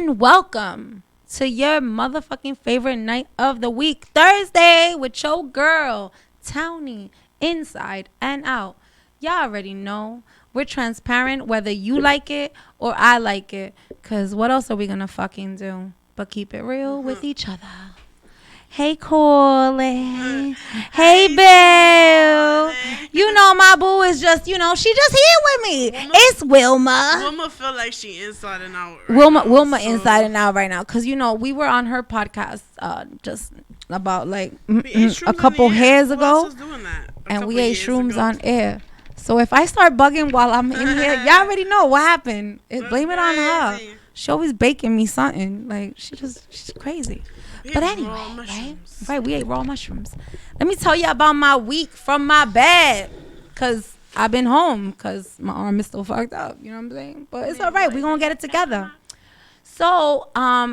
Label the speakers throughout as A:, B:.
A: and welcome to your motherfucking favorite night of the week, Thursday, with your girl, Tawny, inside and out. Y'all already know we're transparent whether you like it or I like it, because what else are we gonna fucking do but keep it real with each other? Hey, Corley. Hey, Bill. You know my boo is just, she just here with me. It's Wilma.
B: Wilma feel like she inside and out.
A: Wilma inside and out right now. Because, we were on her podcast just about like a couple hairs ago. And we ate shrooms on air. So if I start bugging while I'm in here, y'all already know what happened. Blame it on her. She always baking me something. Like, she's crazy. But anyway, right, we ate raw mushrooms. Let me tell you about my week from my bed, because I've been home because my arm is still fucked up. You know what I'm saying? But it's all right. We're going to get it together. So,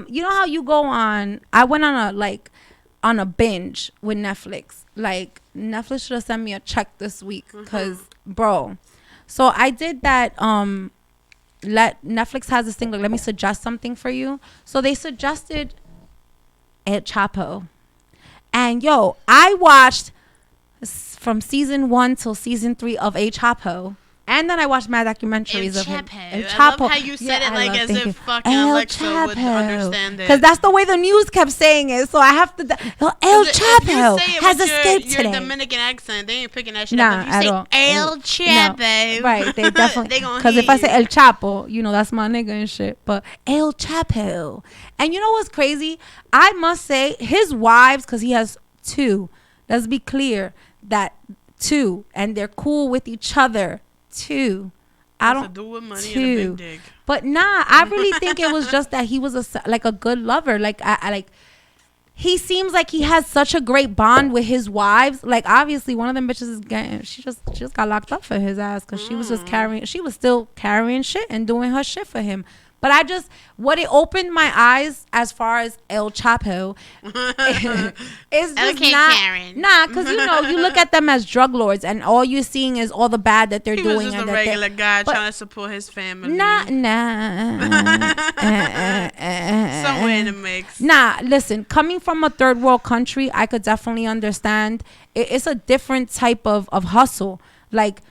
A: you know how you go on, I went on a binge with Netflix. Like, Netflix should have sent me a check this week because, bro. So I did that. Netflix has this thing, like, let me suggest something for you. So they suggested El Chapo, and I watched from season 1 till season 3 of El Chapo, and then I watched mad documentaries of him. El Chapo.
B: I love how you said it like as if fucking Alexa would understand it.
A: Because that's the way the news kept saying it, so I have to. El Chapo has escaped today.
B: Your Dominican accent, they ain't picking that shit up. If you say El Chapo,
A: right? They definitely. Because if I say El Chapo, that's my nigga and shit. But El Chapo, and you know what's crazy? I must say his wives, because he has 2. Let's be clear that 2, and they're cool with each other. 2. I don't
B: do with money
A: 2.
B: And a big dick.
A: But I really think it was just that he was a good lover. Like I he seems like he has such a great bond with his wives. Like, obviously one of them bitches is she just got locked up for his ass because she was still carrying shit and doing her shit for him. But what it opened my eyes as far as El Chapo is just
B: Karen.
A: because you look at them as drug lords and all you're seeing is all the bad that they're doing.
B: He was just a regular guy trying to support his family. Somewhere in the mix.
A: Listen, coming from a third world country, I could definitely understand. It's a different type of hustle. Like,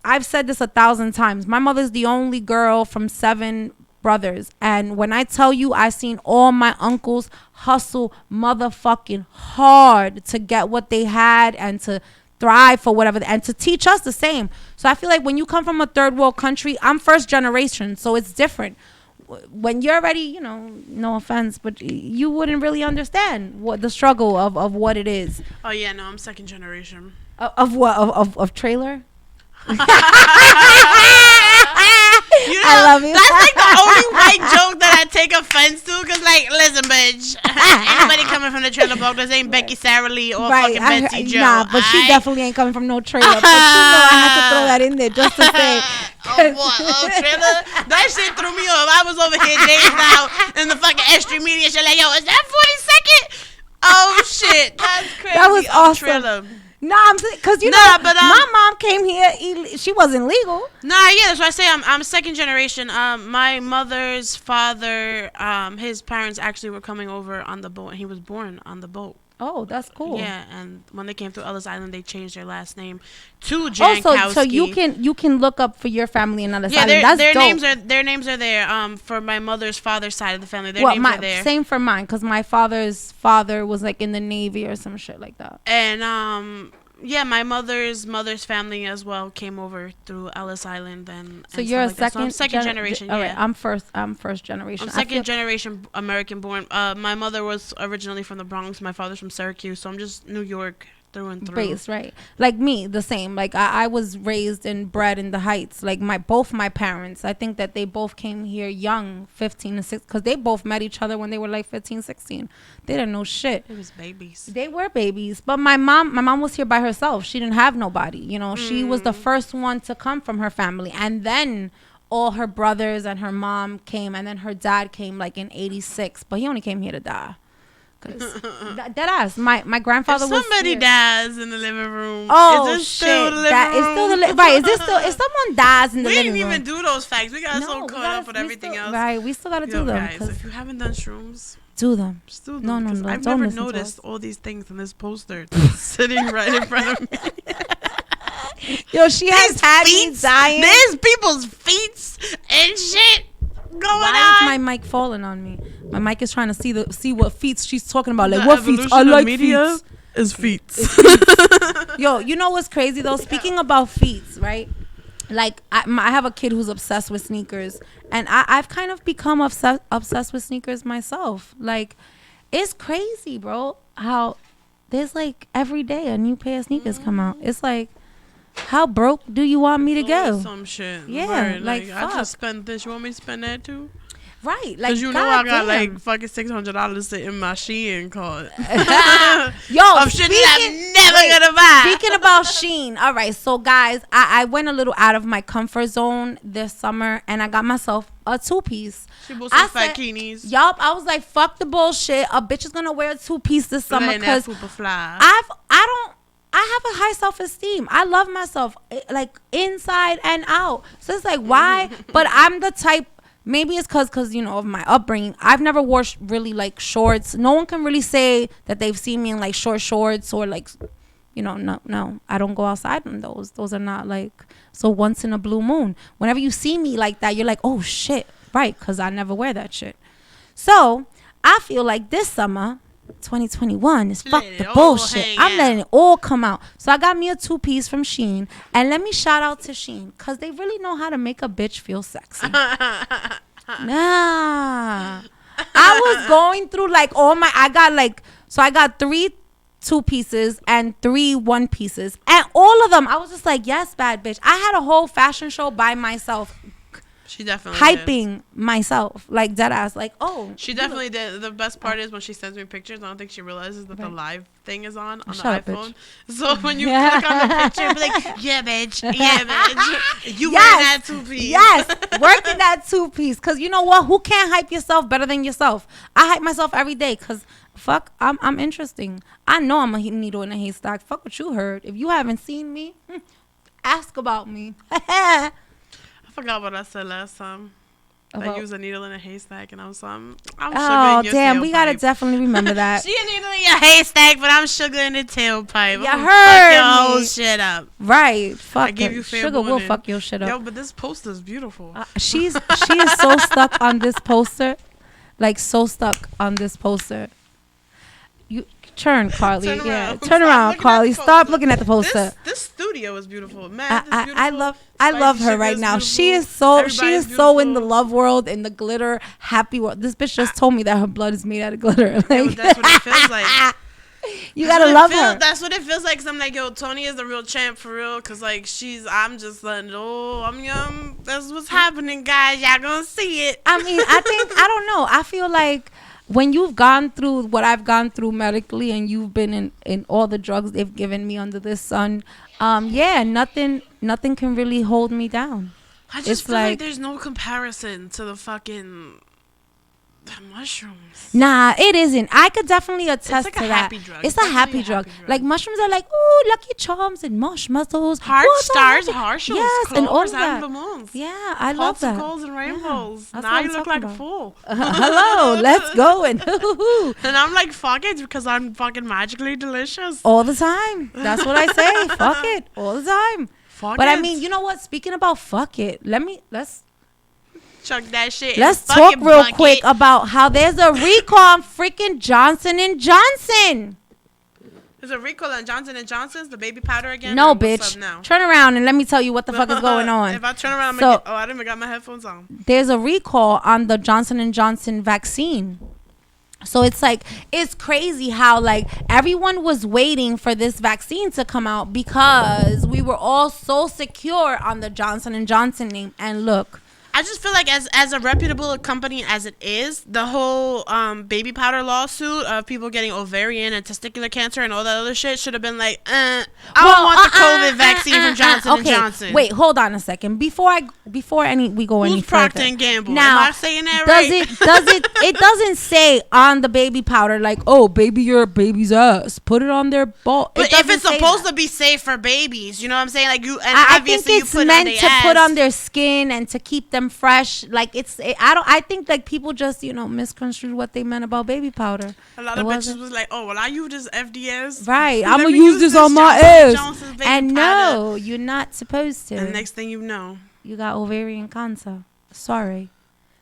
A: I've said this 1,000 times. My mother's the only girl from 7 brothers, and when I tell you, I seen all my uncles hustle motherfucking hard to get what they had and to thrive for whatever, and to teach us the same. So I feel like when you come from a third world country, I'm first generation, so it's different. When you're already, no offense, but you wouldn't really understand what the struggle of what it is.
B: Oh yeah, no, I'm second generation.
A: Of what? Of trailer?
B: I love you. That's like the only white joke that I take offense to. Because, like, listen, bitch. Anybody coming from the trailer park, this ain't Becky Sarah Lee or fucking Betsy Joe.
A: Nah, but she definitely ain't coming from no trailer. But I had to throw that in there just to say.
B: Trailer? That shit threw me off. I was over here days now in the fucking S.STREET media shit. Like, is that 42nd? Oh, shit. That's crazy.
A: That was awesome.
B: Trailer.
A: I'm saying, because my mom came here. She wasn't legal.
B: That's why I say I'm second generation. My mother's father, his parents actually were coming over on the boat, and he was born on the boat.
A: Oh, that's cool.
B: Yeah, and when they came through Ellis Island, they changed their last name to Jankowski.
A: Oh, so you can look up for your family in Ellis Island. That's dope.
B: Their names are there. For my mother's father's side of the family, their names are there.
A: Same for mine, because my father's father was like in the Navy or some shit like that.
B: And my mother's family as well came over through Ellis Island.
A: So you're a second,
B: I'm second generation.
A: All right, I'm first generation.
B: I'm second generation American born. My mother was originally from the Bronx. My father's from Syracuse. So I'm just New York through and through.
A: Raised, right? Like me, the same. Like I was raised and bred in the Heights. Like both my parents, I think that they both came here young, 15 and 6, because they both met each other when they were like 15, 16. They didn't know shit.
B: It was babies.
A: They were babies. But my mom was here by herself. She didn't have nobody. She was the first one to come from her family. And then all her brothers and her mom came, and then her dad came like in 86. But he only came here to die. Dead ass. My grandfather was.
B: Somebody dies in the living room.
A: Oh, is this shit. Still the living room? Is still the right? Is this still? If someone dies in the living room,
B: we didn't even do those facts. We got so caught up with everything else.
A: Right, we still gotta do them.
B: Guys, if you haven't done shrooms,
A: do them.
B: Just do them. No. I've never noticed all these things in this poster sitting right in front of me.
A: Yo, she has had me dying.
B: There's people's feet and shit going on.
A: Why is my mic falling on me? My mic is trying to see what feet she's talking about. Like, what feet? I like feet.
B: Is feet.
A: Yo, you know what's crazy though? Speaking about feet, right? Like, I have a kid who's obsessed with sneakers, and I've kind of become obsessed with sneakers myself. Like, it's crazy, bro, how there's like every day a new pair of sneakers come out. It's like, how broke do you want me to go?
B: Some shit.
A: Yeah, right. Like fuck.
B: I just spent this. You want me to spend that too?
A: Right, like,
B: you know, I got like fucking $600 sitting in my Shein card.
A: Yo,
B: of shit that I'm never gonna buy.
A: Speaking about Shein, all right, so guys, I went a little out of my comfort zone this summer, and I got myself a 2-piece.
B: She bought some fakinis.
A: Yup, I was like, fuck the bullshit. A bitch is gonna wear a 2-piece this summer because I have a high self-esteem. I love myself, like, inside and out. So it's like, why? But I'm the type. Maybe it's because, you know, of my upbringing. I've never wore really, like, shorts. No one can really say that they've seen me in, like, short shorts or, like, you know, no. I don't go outside in those. Those are not, like, so once in a blue moon. Whenever you see me like that, you're like, oh, shit. Right, because I never wear that shit. So I feel like this summer, 2021, is fuck the bullshit. I'm letting it all come out. So I got me a 2-piece from Shein, and let me shout out to Shein because they really know how to make a bitch feel sexy. Nah, I was going through like I got 3 2-pieces and 3 1-pieces, and all of them I was just like, yes, bad bitch. I had a whole fashion show by myself.
B: She definitely
A: hyping myself, like, dead ass, like, oh,
B: she definitely did. The best part is when she sends me pictures, I don't think she realizes that the live thing is on the iPhone. So when you click on the picture, be like, yeah, bitch, you wear that 2-piece.
A: Yes, working that 2-piece, because you know what? Who can't hype yourself better than yourself? I hype myself every day because fuck, I'm interesting. I know I'm a needle in a haystack. Fuck what you heard. If you haven't seen me, ask about me.
B: I forgot what I said last time. I used a needle in a haystack, and I'm sugar
A: oh,
B: in your
A: damn,
B: tailpipe.
A: we gotta definitely remember that.
B: She a needle in your haystack, but I'm sugar in the tailpipe.
A: You heard
B: fuck your whole shit up.
A: Right. Fuck.
B: I give you fair
A: sugar
B: warning.
A: will fuck your shit up.
B: Yo, but this poster is beautiful.
A: She is so stuck on this poster. Like, so stuck on this poster. You turn, Carly. Turn around, Carly. Stop looking at the poster.
B: This studio is beautiful, man.
A: I love her right now. She is so in the love world, in the glitter happy world. This bitch just told me that her blood is made out of glitter. Like,
B: that's what it feels like.
A: You gotta love her.
B: That's what it feels like. Cause I'm like, yo, Tawny is the real champ for real. Cause like I'm just like, oh, I'm young. That's what's happening, guys. Y'all gonna see it.
A: I mean, I don't know. I feel like when you've gone through what I've gone through medically, and you've been in all the drugs they've given me under this sun, nothing can really hold me down.
B: I just feel like there's no comparison to the fucking mushrooms.
A: Nah, it isn't. I could definitely attest
B: to
A: that.
B: Happy drug.
A: It's a happy drug. Like, mushrooms are like, ooh, Lucky Charms and marshmallows,
B: heart stars, harshes,
A: yes, and all of that.
B: And balloons.
A: Yeah, I love that.
B: Popsicles and rainbows. Yeah, now you look like a fool.
A: Hello, let's go and
B: and I'm like, fuck it, because I'm fucking magically delicious
A: all the time. That's what I say. Fuck it, all the time.
B: Fuck
A: but
B: it.
A: I mean, you know what? Speaking about fuck it, let's
B: chuck that shit.
A: Let's talk real quick about how there's a recall on freaking Johnson & Johnson.
B: There's a recall on Johnson & Johnson's, the baby powder again?
A: No, bitch. Turn around and let me tell you what the fuck is going on.
B: If I turn around, I didn't even got my headphones on.
A: There's a recall on the Johnson & Johnson vaccine. So it's like, it's crazy how like everyone was waiting for this vaccine to come out because we were all so secure on the Johnson & Johnson name. And look,
B: I just feel like as a reputable company as it is, the whole baby powder lawsuit of people getting ovarian and testicular cancer and all that other shit should have been like, I don't want the COVID vaccine from Johnson & Johnson.
A: Wait, hold on a second. Before we go any further.
B: Who's Procter & Gamble?
A: Now,
B: am I saying that right?
A: It doesn't say on the baby powder like, oh, baby your baby's ass. Put it on their ball.
B: But if it's supposed to be safe for babies, you know what I'm saying? Like
A: I think it's meant to put on their skin and to keep them fresh. Like I think like people just misconstrued what they meant about baby powder.
B: A lot of bitches was like, oh well, I use this FDS.
A: Right, I'm gonna use this on my ass. And no, you're not supposed to.
B: And next thing you know,
A: you got ovarian cancer. Sorry.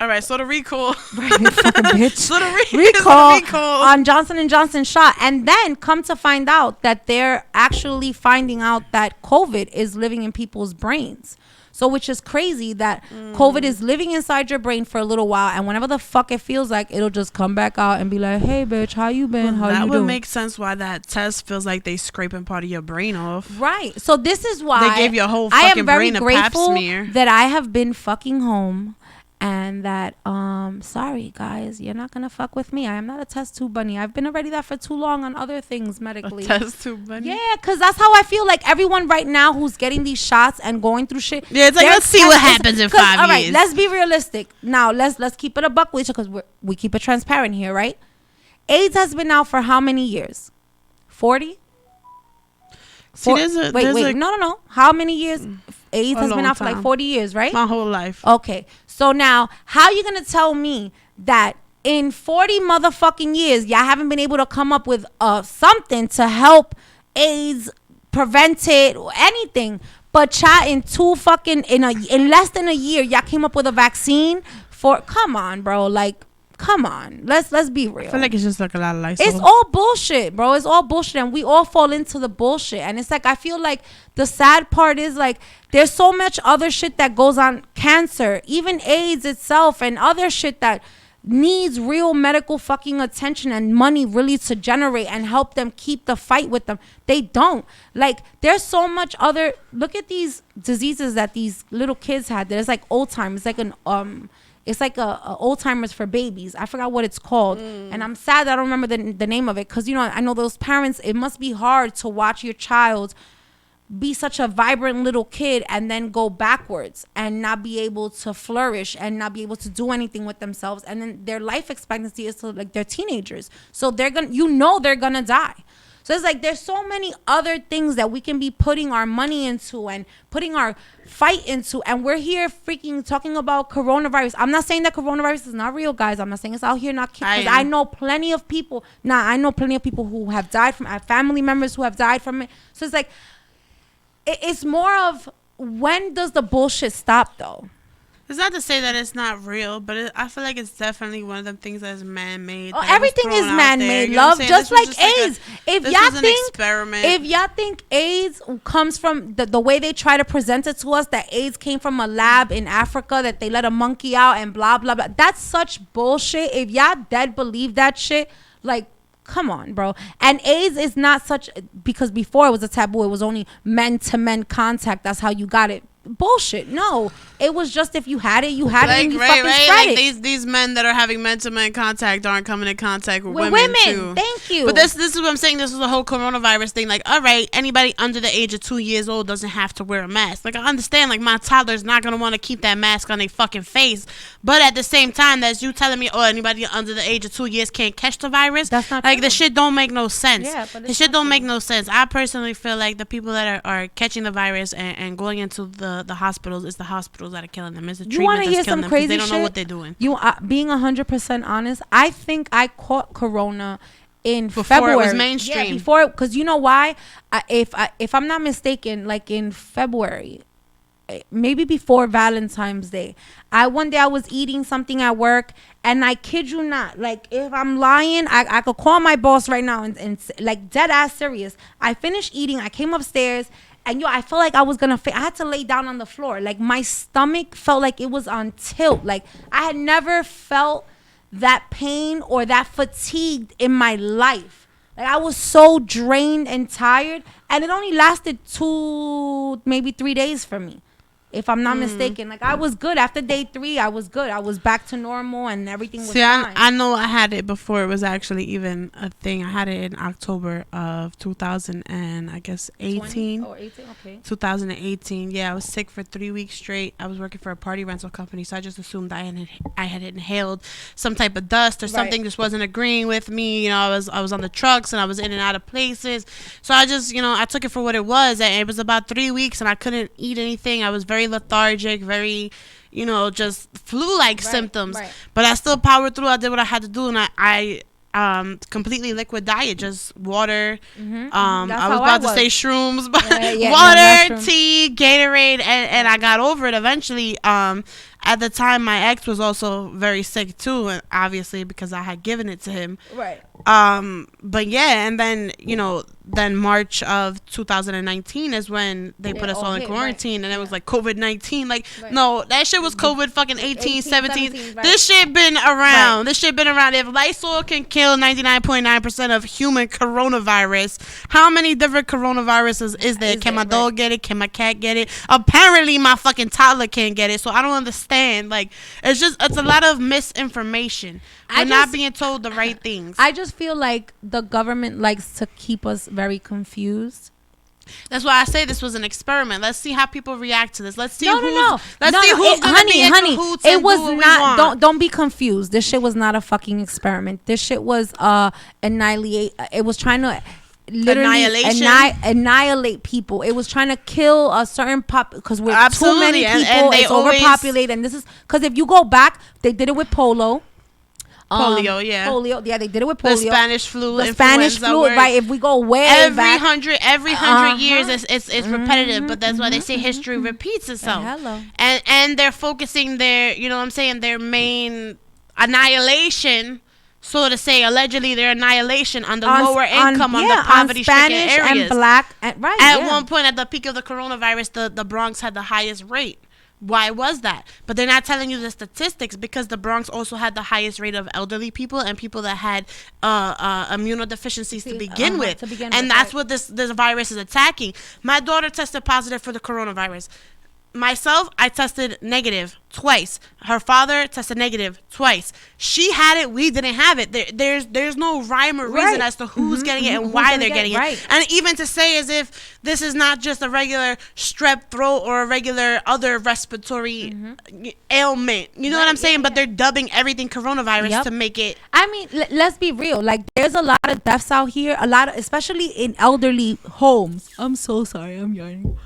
B: All right, so the recall.
A: Right, you fucking bitch.
B: So the
A: recall on Johnson & Johnson shot. And then come to find out that they're actually finding out that COVID is living in people's brains. So which is crazy that COVID is living inside your brain for a little while. And whenever the fuck it feels like, it'll just come back out and be like, hey, bitch, how you been? How you doing?
B: That would make sense why that test feels like they scraping part of your brain off.
A: Right. So this is why
B: they gave you a whole fucking brain a pap smear.
A: That I have been fucking home. And that, sorry guys, you're not gonna fuck with me. I am not a test tube bunny. I've been already that for too long on other things medically.
B: A test tube bunny?
A: Yeah, because that's how I feel like everyone right now who's getting these shots and going through shit.
B: Yeah, it's like, let's see what happens in 5 years.
A: All right, let's be realistic. Now, let's keep it a buck with you because we keep it transparent here, right? AIDS has been out for how many years? 40? Wait. No. How many years? AIDS has been out for like 40 years, right?
B: My whole life.
A: Okay. So now, how are you going to tell me that in 40 motherfucking years, y'all haven't been able to come up with something to help AIDS, prevent it, or anything? But chat in less than a year, y'all came up with a vaccine for, come on, bro. Like, come on, let's be real.
B: I feel like it's just like a lot of lies.
A: It's all bullshit, bro. It's all bullshit, and we all fall into the bullshit. And it's like I feel like the sad part is like there's so much other shit that goes on, cancer, even AIDS itself, and other shit that needs real medical fucking attention and money really to generate and help them keep the fight with them. They don't. Like there's so much other. Look at these diseases that these little kids had. There's like Alzheimer's, like it's like a Alzheimer's for babies. I forgot what it's called. And I'm sad that I don't remember the name of it. Because, I know those parents, it must be hard to watch your child be such a vibrant little kid and then go backwards and not be able to flourish and not be able to do anything with themselves. And then their life expectancy is to, like, they're teenagers. So they're going to die. So it's like there's so many other things that we can be putting our money into and putting our fight into. And we're here freaking talking about coronavirus. I'm not saying that coronavirus is not real, guys. I'm not saying it's out here not killing. I know plenty of people. I know plenty of people who have died from it. I have family members who have died from it. So it's like, it's more of when does the bullshit stop, though?
B: It's not to say that it's not real, but I feel like it's definitely one of them things that is man-made.
A: Oh, everything is man-made, love. Just like AIDS. If y'all think AIDS comes from the way they try to present it to us, that AIDS came from a lab in Africa, that they let a monkey out and blah, blah, blah. That's such bullshit. If y'all dead believe that shit, like, come on, bro. And AIDS is not such, because before it was a taboo. It was only men-to-men contact. That's how you got it. Bullshit. No, it was just if you had it, you had it, and you fucking spread it.
B: These men that are having men-to-men contact aren't coming in contact with women too.
A: Thank you.
B: But this is what I'm saying. This is the whole coronavirus thing. Like, all right, anybody under the age of 2 years old doesn't have to wear a mask. Like, I understand. Like, my toddler's not gonna want to keep that mask on their fucking face. But at the same time, that's you telling me, oh, anybody under the age of 2 years can't catch the virus.
A: That's not
B: like
A: true.
B: The shit don't make no sense.
A: Yeah, but
B: the shit don't make no sense. I personally feel like the people that are catching the virus and going into the hospitals, it's the hospitals that are killing them. It's the treatment that's killing them because they don't know what they're doing.
A: Being 100% honest, I think I caught corona in
B: before
A: February.
B: It was mainstream.
A: Yeah, before, because you know why? If I'm not mistaken, like in February, maybe before Valentine's Day, one day I was eating something at work, and I kid you not, like, if I'm lying, I could call my boss right now and like dead ass serious. I finished eating, I came upstairs, and I felt like I was gonna I had to lay down on the floor. Like, my stomach felt like it was on tilt. Like, I had never felt that pain or that fatigued in my life. Like, I was so drained and tired, and it only lasted 2, maybe 3 days for me. if I'm not mistaken. Like, I was good after day 3. I was good. I was back to normal and everything was fine.
B: I know I had it before it was actually even a thing. I had it in October of 2000 and I guess 18.
A: Oh, 18, okay.
B: 2018. Yeah, I was sick for 3 weeks straight. I was working for a party rental company, so I just assumed I had inhaled some type of dust or something just wasn't agreeing with me. You know, I was on the trucks and I was in and out of places. So I just, you know, I took it for what it was. And it was about 3 weeks and I couldn't eat anything. I was very lethargic, very, you know, just flu-like symptoms. Right. But I still powered through. I did what I had to do, and I completely liquid diet, just water. I was about to say shrooms, but water, tea, Gatorade, and I got over it eventually. At the time, my ex was also very sick too, and obviously because I had given it to him. Right. But yeah, and then, you know, then March of 2019 is when they put us all in quarantine, and it was like COVID-19. Like, no, that shit was COVID fucking 18, 17. This shit been around. This shit been around. If Lysol can kill 99.9% of human coronavirus, how many different coronaviruses is there? Can my dog get it? Can my cat get it? Apparently, my fucking toddler can't get it, so I don't understand. Like, it's a lot of misinformation. We're not being told the right things.
A: I just feel like the government likes to keep us very confused.
B: That's why I say this was an experiment. Let's see how people react to this. Let's see Let's see who's gonna be in cahoots.
A: It was not. Don't be confused. This shit was not a fucking experiment. This shit was annihilate. It was trying to literally annihilate people. It was trying to kill a certain because we're too many people. And it's overpopulated. And this is because if you go back, they did it with polio.
B: Polio, yeah,
A: they did it with polio.
B: The Spanish flu,
A: right? If we go way back,
B: every 100 years, it's repetitive, but that's why they say history repeats itself. And they're focusing their, you know what I'm saying, their main annihilation, so to say, allegedly their annihilation on the lower income, on the poverty-stricken areas.
A: And black,
B: at one point, at the peak of the coronavirus, the Bronx had the highest rate. Why was that? But they're not telling you the statistics because the Bronx also had the highest rate of elderly people and people that had immunodeficiencies to begin with. And that's what this virus is attacking. My daughter tested positive for the coronavirus. Myself, I tested negative twice. Her father tested negative twice. She had it. We didn't have it. There's no rhyme or reason as to who's getting it and why they're getting it. And even to say as if this is not just a regular strep throat or a regular other respiratory ailment. You know what I'm saying? But they're dubbing everything coronavirus to make it.
A: I mean, let's be real. Like, there's a lot of deaths out here. Especially in elderly homes. I'm so sorry. I'm yawning.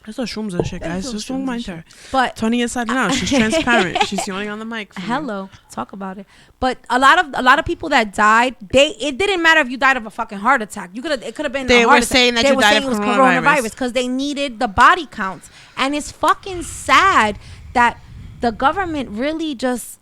B: There's no shrooms and shit, guys. Just don't mind her.
A: But
B: Tawny inside now. She's transparent. She's yawning on the mic.
A: Hello, talk about it. But a lot of people that died, it didn't matter if you died of a fucking heart attack. It could have been.
B: They were saying that you died of coronavirus
A: because they needed the body counts, and it's fucking sad that the government really just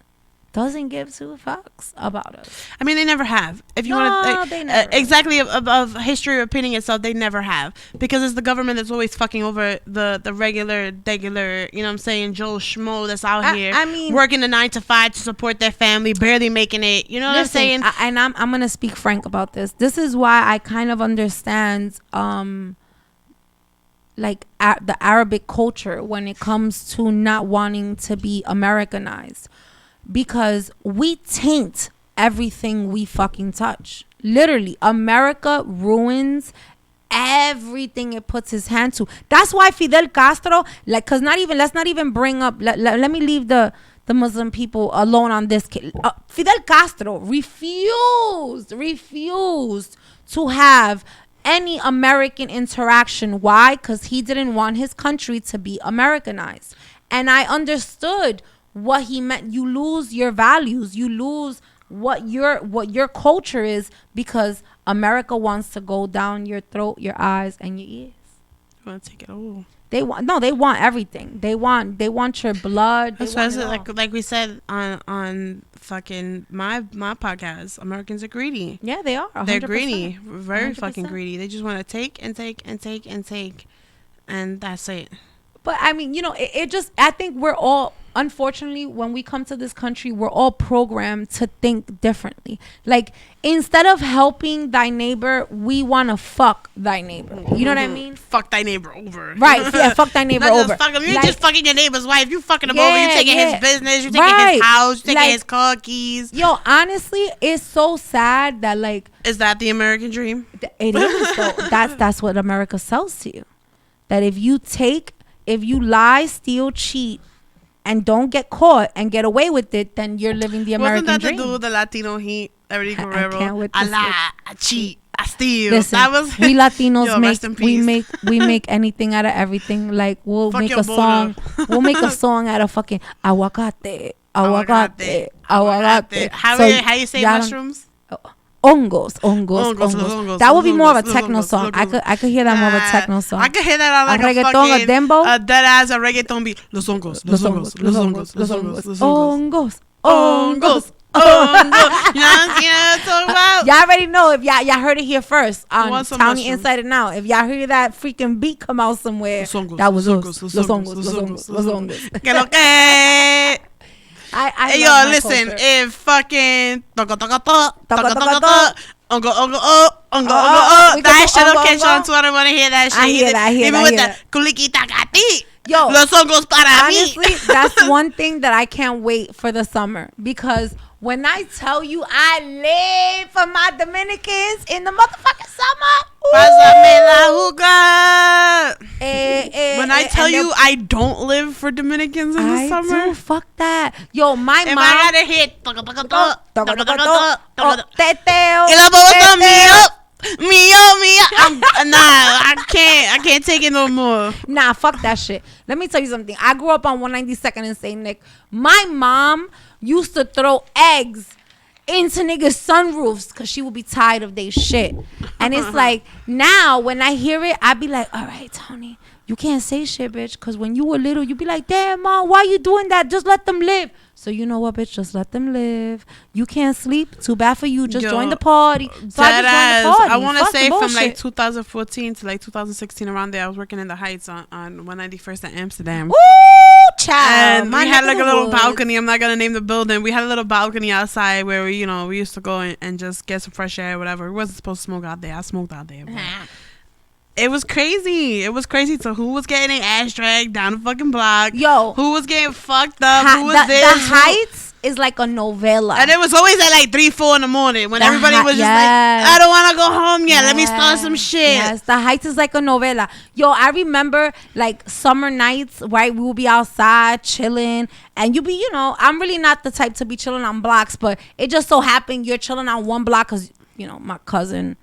A: doesn't give two fucks about us.
B: I mean, they never have. If you want to exactly of history repeating itself, they never have, because it's the government that's always fucking over the regular, you know what I'm saying, Joe Schmo that's out here. I mean, working the 9 to 5 to support their family, barely making it. You know what I'm saying?
A: And I'm gonna speak frank about this. This is why I kind of understand like the Arabic culture when it comes to not wanting to be Americanized. Because we taint everything we fucking touch. Literally, America ruins everything it puts his hand to. That's why Fidel Castro, like, cause let's not even bring up. Let me leave the Muslim people alone on this. Fidel Castro refused to have any American interaction. Why? Because he didn't want his country to be Americanized, and I understood what he meant. You lose your values, you lose what your culture is, because America wants to go down your throat, your eyes, and your ears.
B: You want to take it all.
A: They want everything. They want your blood.
B: That's why like we said on fucking my podcast, Americans are greedy.
A: Yeah, they are. 100%.
B: They're greedy, very 100%. Fucking greedy. They just want to take and take and take and take, and that's it.
A: But I mean, you know, it just, I think we're all unfortunately, when we come to this country, we're all programmed to think differently. Like, instead of helping thy neighbor, we want to fuck thy neighbor. You know what I mean?
B: Fuck thy neighbor over.
A: Right. Yeah, fuck thy neighbor over.
B: Fuck him. You're just fucking your neighbor's wife. You fucking him over. You taking his business. You taking his house. You taking his car keys.
A: Yo, honestly, it's so sad that, like...
B: Is that the American dream?
A: It is. So that's what America sells to you. That if you lie, steal, cheat, and don't get caught and get away with it, then you're living the American dream.
B: Wasn't that the dude with the Latino heat, Eddie Guerrero?
A: I
B: lie, I cheat, I steal.
A: Listen,
B: that was
A: we Latinos we make anything out of everything. Like we'll make a song. We'll make a song out of fucking aguacate. How
B: you say mushrooms?
A: Hongos. That would be more of a techno song. I could hear that more of a techno song.
B: I could hear that on like a reggaeton, fucking, a dembow. A dead ass a reggaeton beat. Los hongos. You know what I'm talking about?
A: Y'all already know. If y'all heard it here first on Tawny Inside and Out. If y'all hear that freaking beat come out somewhere, that was us. Los hongos.
B: Hey, yo, listen, culture. If fucking that shit don't catch on Twitter, I want to hear that shit.
A: I hear that.
B: Even with the kulikita gati. Yo, los hongos para mí.
A: Honestly, that's one thing that I can't wait for the summer, because when I tell you I live for my Dominicans in the motherfucking summer.
B: Pásame la juga. When I tell you I don't live for Dominicans in the summer.
A: I do. Fuck that. Yo, my mom.
B: I gotta hit. I can't take it no more.
A: Nah, fuck that shit. Let me tell you something. I grew up on 192nd in St. Nick. My mom used to throw eggs into niggas' sunroofs because she would be tired of their shit. And it's like, now when I hear it, I be like, all right, Tony, you can't say shit, bitch, because when you were little, you be like, damn, mom, why you doing that? Just let them live. So you know what, bitch? Just let them live. You can't sleep. Too bad for you. Just join the party. So
B: I want to say from like 2014 to like 2016, around there, I was working in the Heights on 191st in Amsterdam.
A: Woo, child.
B: And we had like a little balcony. I'm not gonna name the building. We had a little balcony outside where we used to go and just get some fresh air, or whatever. We wasn't supposed to smoke out there. I smoked out there. It was crazy. So who was getting their ass dragged down the fucking block?
A: Yo.
B: Who was getting fucked up? Who was this?
A: The Heights is like a novella.
B: And it was always at like 3-4 in the morning when everybody was just like, I don't want to go home yet. Let me start some shit.
A: Yes, the Heights is like a novella. Yo, I remember like summer nights, right? We would be outside chilling. And you be, I'm really not the type to be chilling on blocks. But it just so happened you're chilling on one block because, my cousin...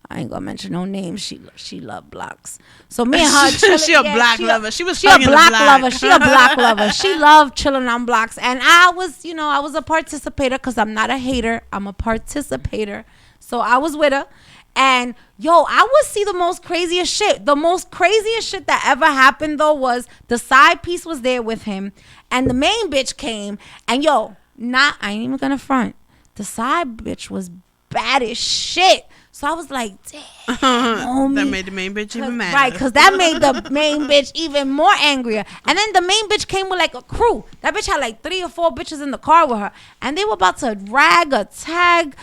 A: I ain't gonna mention no names. She loved blocks. So me and her chilling.
B: She a black lover. She a
A: black lover. She a black lover. She loved chilling on blocks. And I was, I was a participator because I'm not a hater. I'm a participator. So I was with her. And yo, I would see the most craziest shit. The most craziest shit that ever happened though was the side piece was there with him. And the main bitch came. And yo, I ain't even gonna front. The side bitch was bad as shit. So I was like, damn, homie.
B: That made the main bitch even mad.
A: Right, because that made the main bitch even more angrier. And then the main bitch came with like a crew. That bitch had like 3 or 4 bitches in the car with her. And they were about to drag a tag.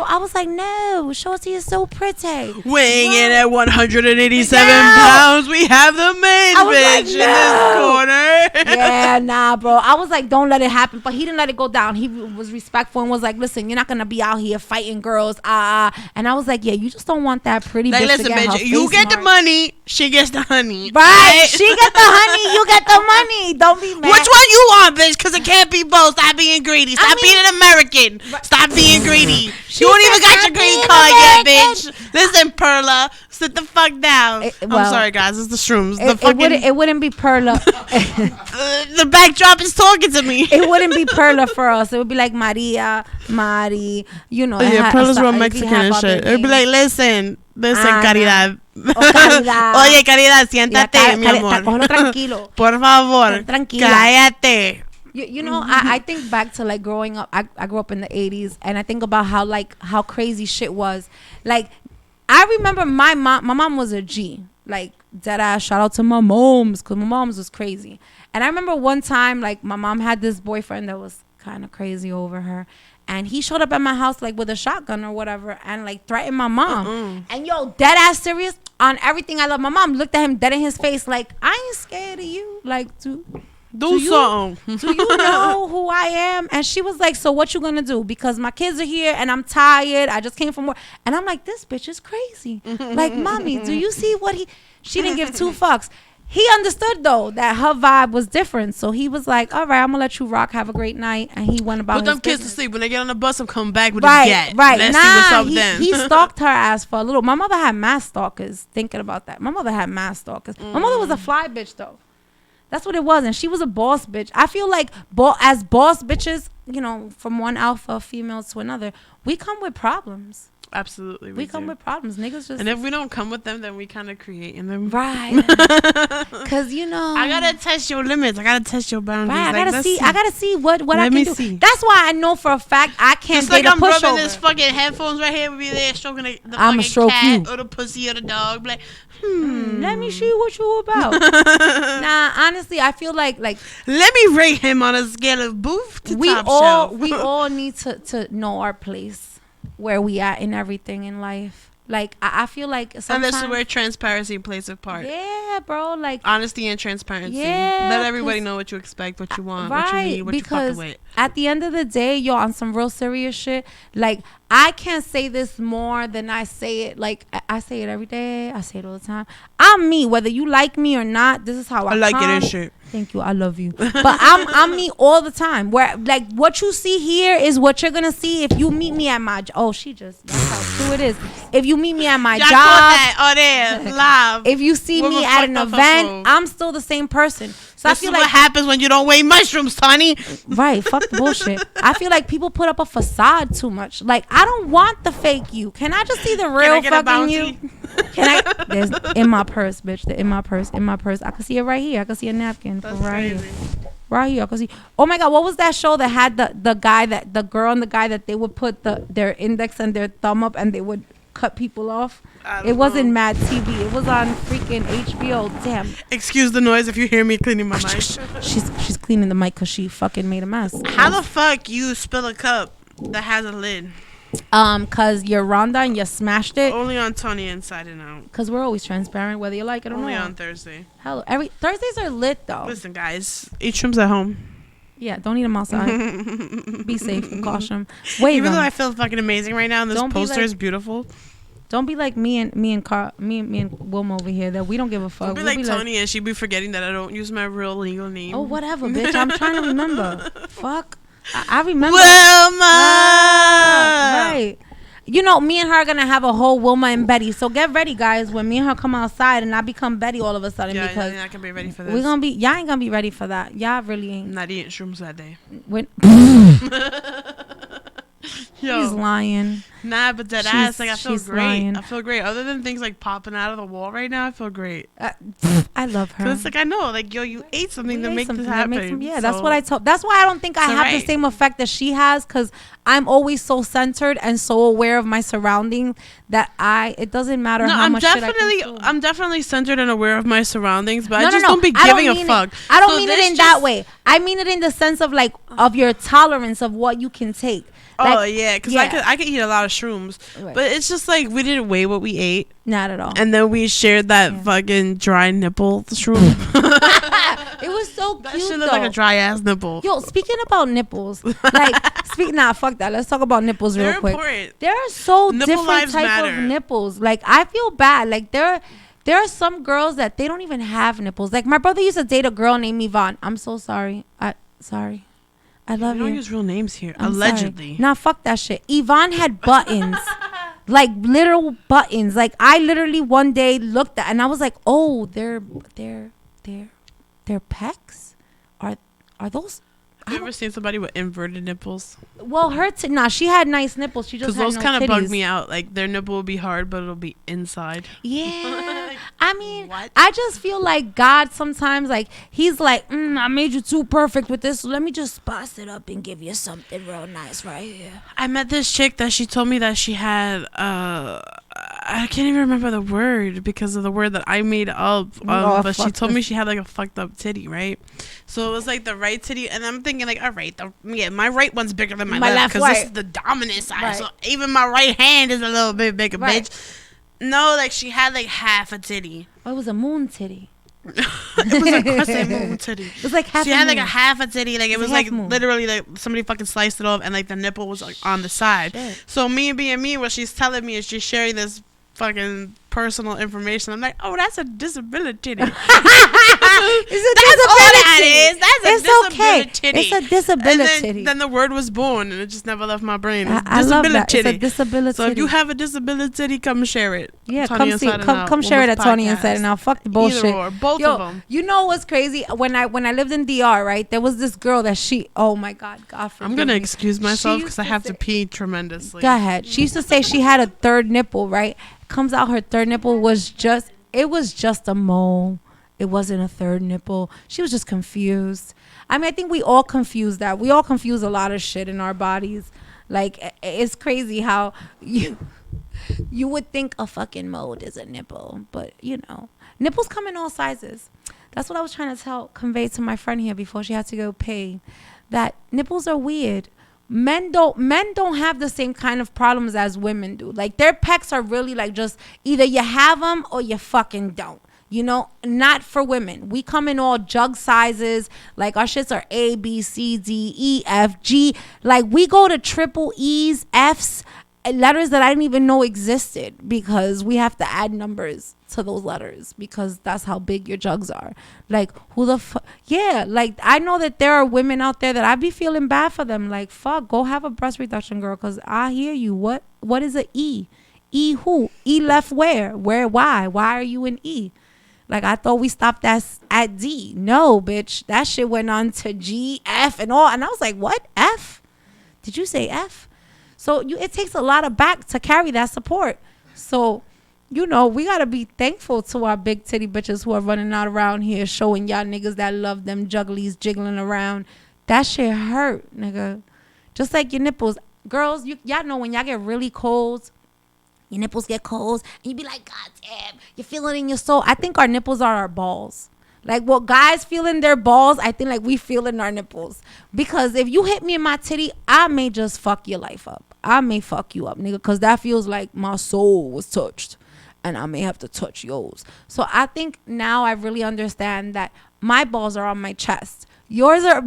A: I was like, no, Shorty is so pretty.
B: Weighing in at 187 pounds, we have the main bitch in this corner.
A: Yeah, nah, bro. I was like, don't let it happen. But he didn't let it go down. He was respectful and was like, listen, you're not going to be out here fighting girls. And I was like, yeah, you just don't want that pretty bitch
B: listen,
A: to get
B: bitch, you get the money, she gets the honey.
A: Right. She get the honey, you get the money. Don't be mad.
B: Which one you want, bitch? Because it can't be both. Stop being greedy. Stop being an American. Stop being greedy. You don't even got your green card yet, bitch. Listen, Perla, sit the fuck down. I'm sorry, guys. It's the shrooms.
A: It wouldn't be Perla.
B: The backdrop is talking to me.
A: It wouldn't be Perla for us. It would be like Maria, Mari,
B: Yeah, Perla's real Mexican and shit. It would be like, listen, Caridad. Oye, Caridad, siéntate, mi amor.
A: Cógelo tranquilo.
B: Por favor, cállate.
A: I think back to like growing up. I grew up in the 80s, and I think about how crazy shit was. Like, I remember my mom was a G. Like, dead ass, shout out to my moms, because my moms was crazy. And I remember one time, like, my mom had this boyfriend that was kind of crazy over her. And he showed up at my house, like, with a shotgun or whatever, and, like, threatened my mom. And, yo, dead ass serious on everything I love. My mom looked at him dead in his face, like, I ain't scared of you. Like, do
B: something.
A: Do you know who I am? And she was like, so what you gonna do? Because my kids are here and I'm tired. I just came from work. And I'm like, this bitch is crazy. Like, mommy, do you see what she didn't give two fucks. He understood, though, that her vibe was different. So he was like, all right, I'm going to let you rock. Have a great night. And he went about his business.
B: Put them kids to sleep. When they get on the bus, I'm coming back with
A: his
B: gat.
A: Right,
B: Let's see what's up then.
A: He stalked her ass for a little. My mother had mass stalkers. Thinking about that. My mother had mass stalkers. My mother was a fly bitch, though. That's what it was. And she was a boss bitch. I feel like as boss bitches, you know, from one alpha female to another, we come with problems.
B: Absolutely.
A: We come with problems. Niggas just.
B: And if we don't come with them, then we kind of create in them.
A: Right. Because, you know.
B: I got to test your limits. I got to test your boundaries.
A: Right. I got to see what I can do.
B: See.
A: That's why I know for a fact I can't
B: just date
A: a pushover.
B: Just like I'm rubbing this fucking headphones right here. We'll be there stroking the fucking cat you. Or the pussy or the dog. Like,
A: let me see what you about. Nah, honestly, I feel like. Let
B: me rate him on a scale of booth to top shelf.
A: We all need to know our place. Where we at in everything in life. Like, I feel like sometimes.
B: And this is where transparency plays a part.
A: Yeah, bro. Like,
B: honesty and transparency.
A: Yeah.
B: Let everybody know what you expect, what you want, what you need, what you fucking with.
A: At the end of the day, yo, on some real serious shit, like, I can't say this more than I say it. Like, I say it every day. I say it all the time. I'm me. Whether you like me or not, this is how I
B: like it and shit.
A: Thank you. I love you. But I'm me all the time. Where, like, what you see here is what you're gonna see if you meet me at my that's how true it is. If you meet me at my job,
B: live.
A: if you see me at an event, I'm still the same person. So
B: this I feel like what happens when you don't weigh mushrooms, Tawny.
A: Right, fuck the bullshit. I feel like people put up a facade too much. Like, I don't want the fake you. Can I just see the real fucking you? Can I? There's in my purse, bitch. They're in my purse. I can see it right here. I can see a napkin.
B: That's
A: right
B: crazy.
A: Here. Right here. I can see. Oh my God, what was that show that had the girl and the guy that they would put their index and their thumb up and they would cut people off? It wasn't Mad TV. It was on freaking HBO. Damn.
B: Excuse the noise if you hear me cleaning my mic.
A: She's cleaning the mic because she fucking made a mess.
B: How the fuck you spill a cup that has a lid?
A: Cause you're Rhonda and you smashed it.
B: Only on Tawny inside and out.
A: Cause we're always transparent, whether you like it or not.
B: Only on Thursday.
A: Hello, Thursdays are lit though.
B: Listen, guys, eat shrooms at home.
A: Yeah, don't eat them outside. Be safe and caution. Wait,
B: even though I feel fucking amazing right now, and this poster is beautiful.
A: Don't be like me and Wilma over here that we don't give a fuck.
B: Don't be like Tawny and she be forgetting that I don't use my real legal name.
A: Oh, whatever, bitch. I'm trying to remember. Fuck. I remember.
B: Wilma!
A: Right. You know, me and her are going to have a whole Wilma and Betty. So get ready, guys, when me and her come outside and I become Betty all of a sudden.
B: Yeah,
A: because
B: you're not going to be ready for this.
A: Y'all ain't going to be ready for that. Y'all really ain't.
B: I'm not eating shrooms that day.
A: Yo. She's lying.
B: Nah, but that ass, like, I feel great. Lying. I feel great. Other than things like popping out of the wall right now, I feel great.
A: I love her.
B: Cause it's like, I know, like, yo, you ate something to make this happen.
A: That's what I told. That's why I don't think I have the same effect that she has. Cause I'm always so centered and so aware of my surroundings that it doesn't matter how much shit I consume.
B: I'm definitely centered and aware of my surroundings, but I just don't be giving a fuck.
A: I don't mean it in that way. I mean it in the sense of like of your tolerance of what you can take.
B: Like, yeah, because I could eat a lot of shrooms, but it's just like we didn't weigh what we ate.
A: Not at all.
B: And then we shared that fucking dry nipple shroom.
A: It was so cute.
B: That shit looked like a dry ass nipple.
A: Yo, speaking about nipples, like fuck that. Let's talk about nipples real quick.
B: Important.
A: There are so different types of nipples. Like I feel bad. Like there are some girls that they don't even have nipples. Like my brother used to date a girl named Yvonne. I'm so sorry. Sorry. I love you.
B: We don't use real names here.
A: I'm
B: allegedly.
A: Sorry. Nah, fuck that shit. Yvonne had buttons. Like literal buttons. Like I literally one day looked at and I was like, oh, they're pecs? Are those?
B: Have you ever seen somebody with inverted nipples?
A: Well, she had nice nipples. She just had no titties.
B: Because those kind of bug me out. Like their nipple will be hard, but it'll be inside.
A: Yeah. I mean, what? I just feel like God sometimes, like, he's like, I made you too perfect with this. So let me just spice it up and give you something real nice right here.
B: I met this chick that she told me that she had, I can't even remember the word because of the word that I made up. But she told me she had like a fucked up titty, right? So it was like the right titty, and I'm thinking like, all right, my right one's bigger than my left because this is the dominant side. Right. So even my right hand is a little bit bigger, bitch. No, like she had like half a titty.
A: Oh, it was a moon titty.
B: It was a crescent moon titty. It was like half. She had like a half a titty. Like it was like literally like somebody fucking sliced it off, and like the nipple was like on the side. Shit. So me being me, what she's telling me is she's sharing this fucking personal information. I'm like, oh, that's a disability. That's all that is. That's a disability.
A: It's a disability.
B: And then the word was born, and it just never left my brain.
A: I love that. It's a disability.
B: So if you have a disability, come share it.
A: Yeah, come share it at Tawny Inside and Out. Fuck the bullshit.
B: Either or, both of them.
A: You know what's crazy? When I lived in DR, right, there was this girl that oh my God,
B: I'm gonna excuse myself because I have to pee tremendously.
A: Go ahead. She used to say she had a third nipple, right? Comes out her third nipple was just a mole. It wasn't a third nipple. She was just confused. I mean, I think we all confuse that. We all confuse a lot of shit in our bodies. Like, it's crazy how you would think a fucking mole is a nipple, but you know, nipples come in all sizes. That's what I was trying to convey to my friend here before she had to go pay. That nipples are weird. Men don't have the same kind of problems as women do. Like their pecs are really like just either you have them or you fucking don't. You know, not for women. We come in all jug sizes. Like our shits are A, B, C, D, E, F, G. Like we go to triple E's, F's, letters that I didn't even know existed because we have to add numbers to those letters because that's how big your jugs are. Like who the fuck? Yeah, like I know that there are women out there that I be feeling bad for them. Like fuck, go have a breast reduction, girl, because I hear you. What is a E? E who? E left where? Why are you in E? Like I thought we stopped at D. No, bitch, that shit went on to G, F, and all. And I was like, what? F? Did you say F? So it takes a lot of back to carry that support. So, you know, we got to be thankful to our big titty bitches who are running out around here showing y'all niggas that love them jugglies jiggling around. That shit hurt, nigga. Just like your nipples. Girls, y'all know when y'all get really cold, your nipples get cold, and you be like, God damn, you feel it in your soul. I think our nipples are our balls. Like what guys feel in their balls, I think like we feel in our nipples. Because if you hit me in my titty, I may just fuck your life up. I may fuck you up, nigga, because that feels like my soul was touched. And I may have to touch yours. So I think now I really understand that my balls are on my chest. Yours are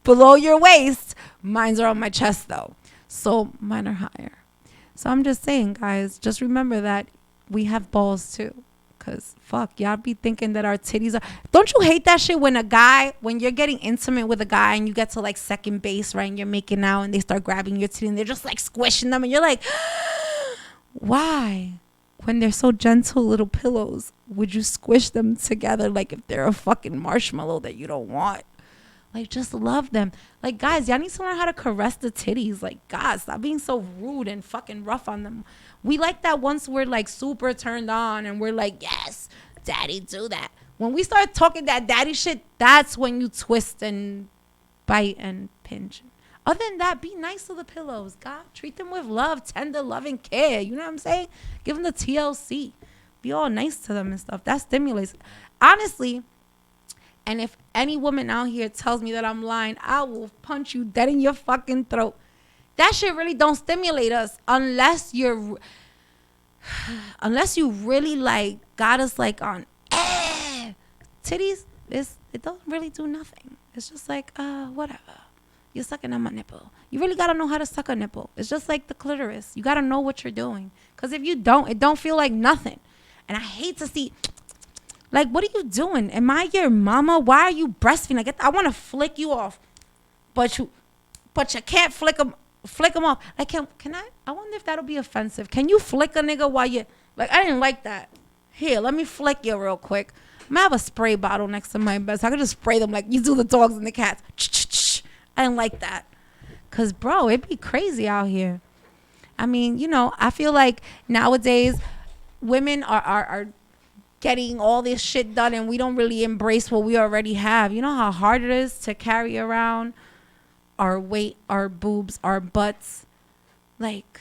A: below your waist. Mine are on my chest, though. So mine are higher. So I'm just saying, guys, just remember that we have balls, too. Because, fuck, y'all be thinking that our titties are... Don't you hate that shit when you're getting intimate with a guy and you get to, like, second base, right? And you're making out and they start grabbing your titty and they're just, like, squishing them. And you're like, why? When they're so gentle little pillows, would you squish them together like if they're a fucking marshmallow that you don't want? Like, just love them. Like, guys, y'all need to learn how to caress the titties. Like, God, stop being so rude and fucking rough on them. We like that once we're, like, super turned on and we're like, yes, daddy, do that. When we start talking that daddy shit, that's when you twist and bite and pinch. Other than that, be nice to the pillows. God, treat them with love, tender love, and care. You know what I'm saying? Give them the TLC. Be all nice to them and stuff. That stimulates. Honestly, and if any woman out here tells me that I'm lying, I will punch you dead in your fucking throat. That shit really don't stimulate us unless you really like got us like on titties. It don't really do nothing. It's just like whatever. You're sucking on my nipple. You really got to know how to suck a nipple. It's just like the clitoris. You got to know what you're doing. Because if you don't, it don't feel like nothing. And I hate to see, like, what are you doing? Am I your mama? Why are you breastfeeding? I want to flick you off. But you can't flick them off. Like, can I? I wonder if that'll be offensive. Can you flick a nigga while you, like, I didn't like that. Here, let me flick you real quick. I'm going to have a spray bottle next to my bed. So I can just spray them like you do the dogs and the cats. I didn't like that. Because, bro, it'd be crazy out here. I mean, you know, I feel like nowadays women are getting all this shit done and we don't really embrace what we already have. You know how hard it is to carry around our weight, our boobs, our butts? Like,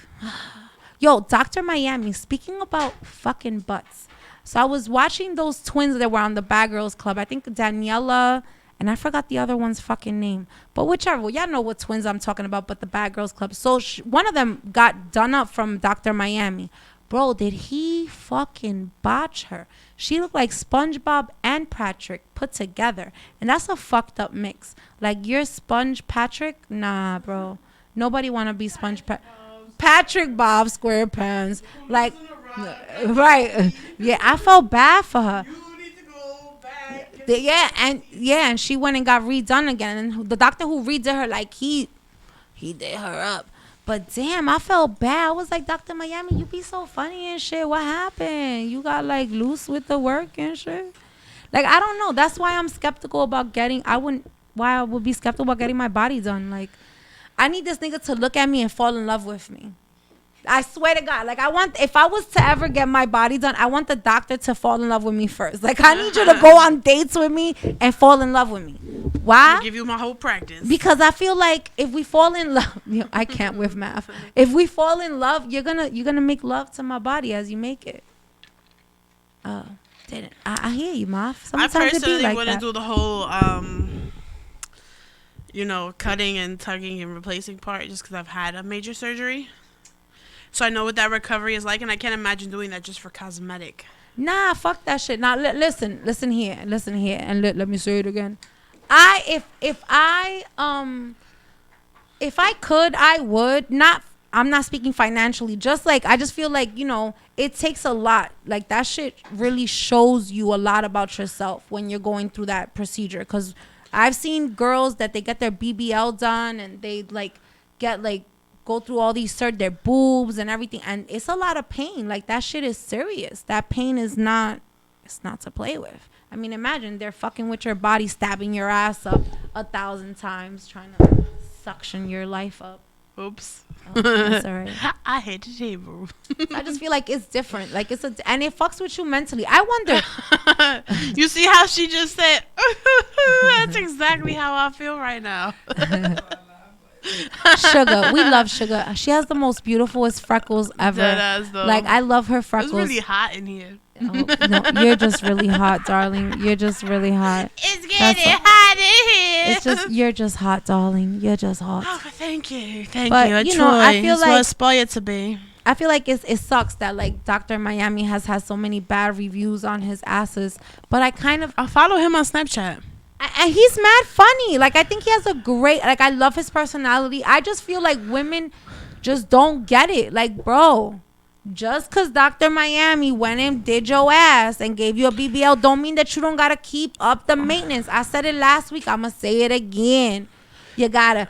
A: Yo, Dr. Miami, speaking about fucking butts. So I was watching those twins that were on the Bad Girls Club. I think Daniela, and I forgot the other one's fucking name. But whichever. Y'all know what twins I'm talking about, but the Bad Girls Club. So one of them got done up from Dr. Miami. Bro, did he fucking botch her? She looked like SpongeBob and Patrick put together. And that's a fucked up mix. Like, you're Sponge Patrick? Nah, bro. Nobody want to be Sponge Patrick Bob SquarePants. Like, right. Yeah, I felt bad for her.
B: You need to go back.
A: And she went and got redone again. And the doctor who redid her, like, he did her up. But damn, I felt bad. I was like, Dr. Miami, you be so funny and shit. What happened? You got like loose with the work and shit. Like, I don't know. That's why I'm skeptical about why I would be skeptical about getting my body done. Like, I need this nigga to look at me and fall in love with me. I swear to God. Like, if I was to ever get my body done, I want the doctor to fall in love with me first. Like, I need you to go on dates with me and fall in love with me. Why?
B: I'll give you my whole practice.
A: Because I feel like if we fall in love, I can't with math. If we fall in love, you're gonna make love to my body as you make it. Oh, didn't I hear you, Math?
B: Sometimes I personally wouldn't do the whole cutting and tugging and replacing part just because I've had a major surgery. So I know what that recovery is like, and I can't imagine doing that just for cosmetic.
A: Nah, fuck that shit. Now listen here, and let me say it again. If I could, I would not. I'm not speaking financially. Just like, I just feel like, it takes a lot. Like, that shit really shows you a lot about yourself when you're going through that procedure. Because I've seen girls that they get their BBL done and they go through all these their boobs and everything, and it's a lot of pain. Like, that shit is serious. That pain is not to play with. I mean, imagine they're fucking with your body, stabbing your ass up 1,000 times, trying to suction your life up.
B: Oops.
A: Oh, that's all right.
B: I hate the table.
A: I just feel like it's different. Like, and it fucks with you mentally. I wonder.
B: You see how she just said, that's exactly how I feel right now.
A: Sugar, we love Sugar. She has the most beautifulest freckles ever. Like, I love her freckles.
B: It's really hot in here.
A: Oh, no, you're just really hot, darling. You're just really hot.
B: It's getting hot in here.
A: It's just, you're just hot, darling. You're just hot.
B: Oh, thank you. Thank you.
A: I feel like
B: aspire to be.
A: I feel like it sucks that, like, Dr. Miami has had so many bad reviews on his asses. But I
B: follow him on Snapchat.
A: And he's mad funny. Like, I think he has a great, like, I love his personality. I just feel like women just don't get it. Like, bro, just because Dr. Miami went and did your ass and gave you a BBL don't mean that you don't got to keep up the maintenance. I said it last week. I'm going to say it again. You got to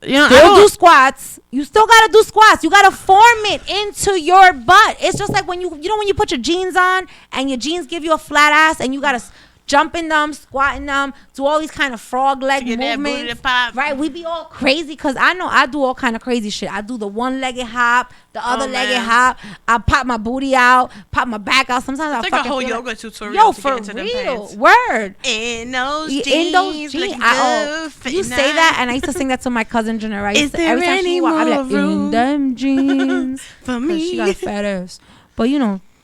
A: still do squats. You still got to do squats. You got to form it into your butt. It's just like when when you put your jeans on and your jeans give you a flat ass and you got to jump in them, squatting them, do all these kind of frog leg movements. Right? We be all crazy because I know I do all kind of crazy shit. I do the one-legged hop, the other-legged hop. I pop my booty out, pop my back out. Sometimes
B: it's like a whole yoga tutorial.
A: Yo, for real. Word.
B: In those jeans.
A: You say that, and I used to sing that to my cousin Jenna. Every time she walked, I'd be like, in them jeans.
B: For me.
A: She got a fat ass. But,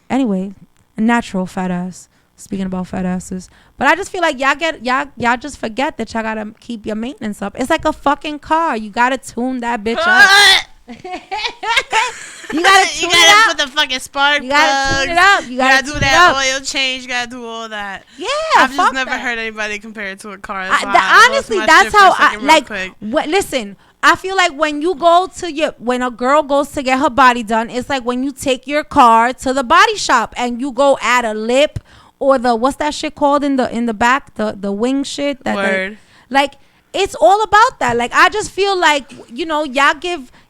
A: anyway, a natural fat ass. Speaking about fat asses. But I just feel like y'all just forget that y'all gotta keep your maintenance up. It's like a fucking car. You gotta tune that bitch up. You gotta
B: put the fucking spark.
A: You gotta tune it up. You gotta
B: do that oil change. You gotta do all that.
A: Yeah,
B: I've just never heard anybody compare it to a car.
A: Honestly, that's how I like. Listen, I feel like when a girl goes to get her body done, it's like when you take your car to the body shop and you go add a lip. Or what's that shit called in the back? The wing shit.
B: Word.
A: Like, it's all about that. Like, I just feel like,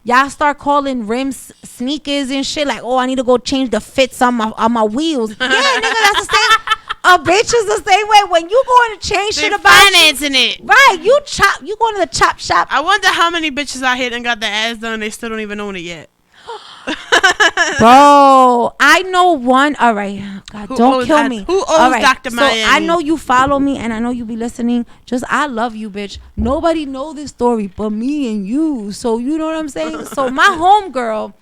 A: y'all start calling rims sneakers and shit. Like, oh, I need to go change the fits on my wheels. Yeah, nigga, that's the same. A bitch is the same way. When you going to change shit about
B: financing it.
A: Right. You going to the chop shop.
B: I wonder how many bitches out here done got their ass done and they still don't even own it yet.
A: Bro, I know one. All right, God, don't kill me.
B: Who owes Dr. Miami?
A: So I know you follow me, and I know you be listening. Just I love you, bitch. Nobody know this story but me and you. So you know what I'm saying. So my homegirl.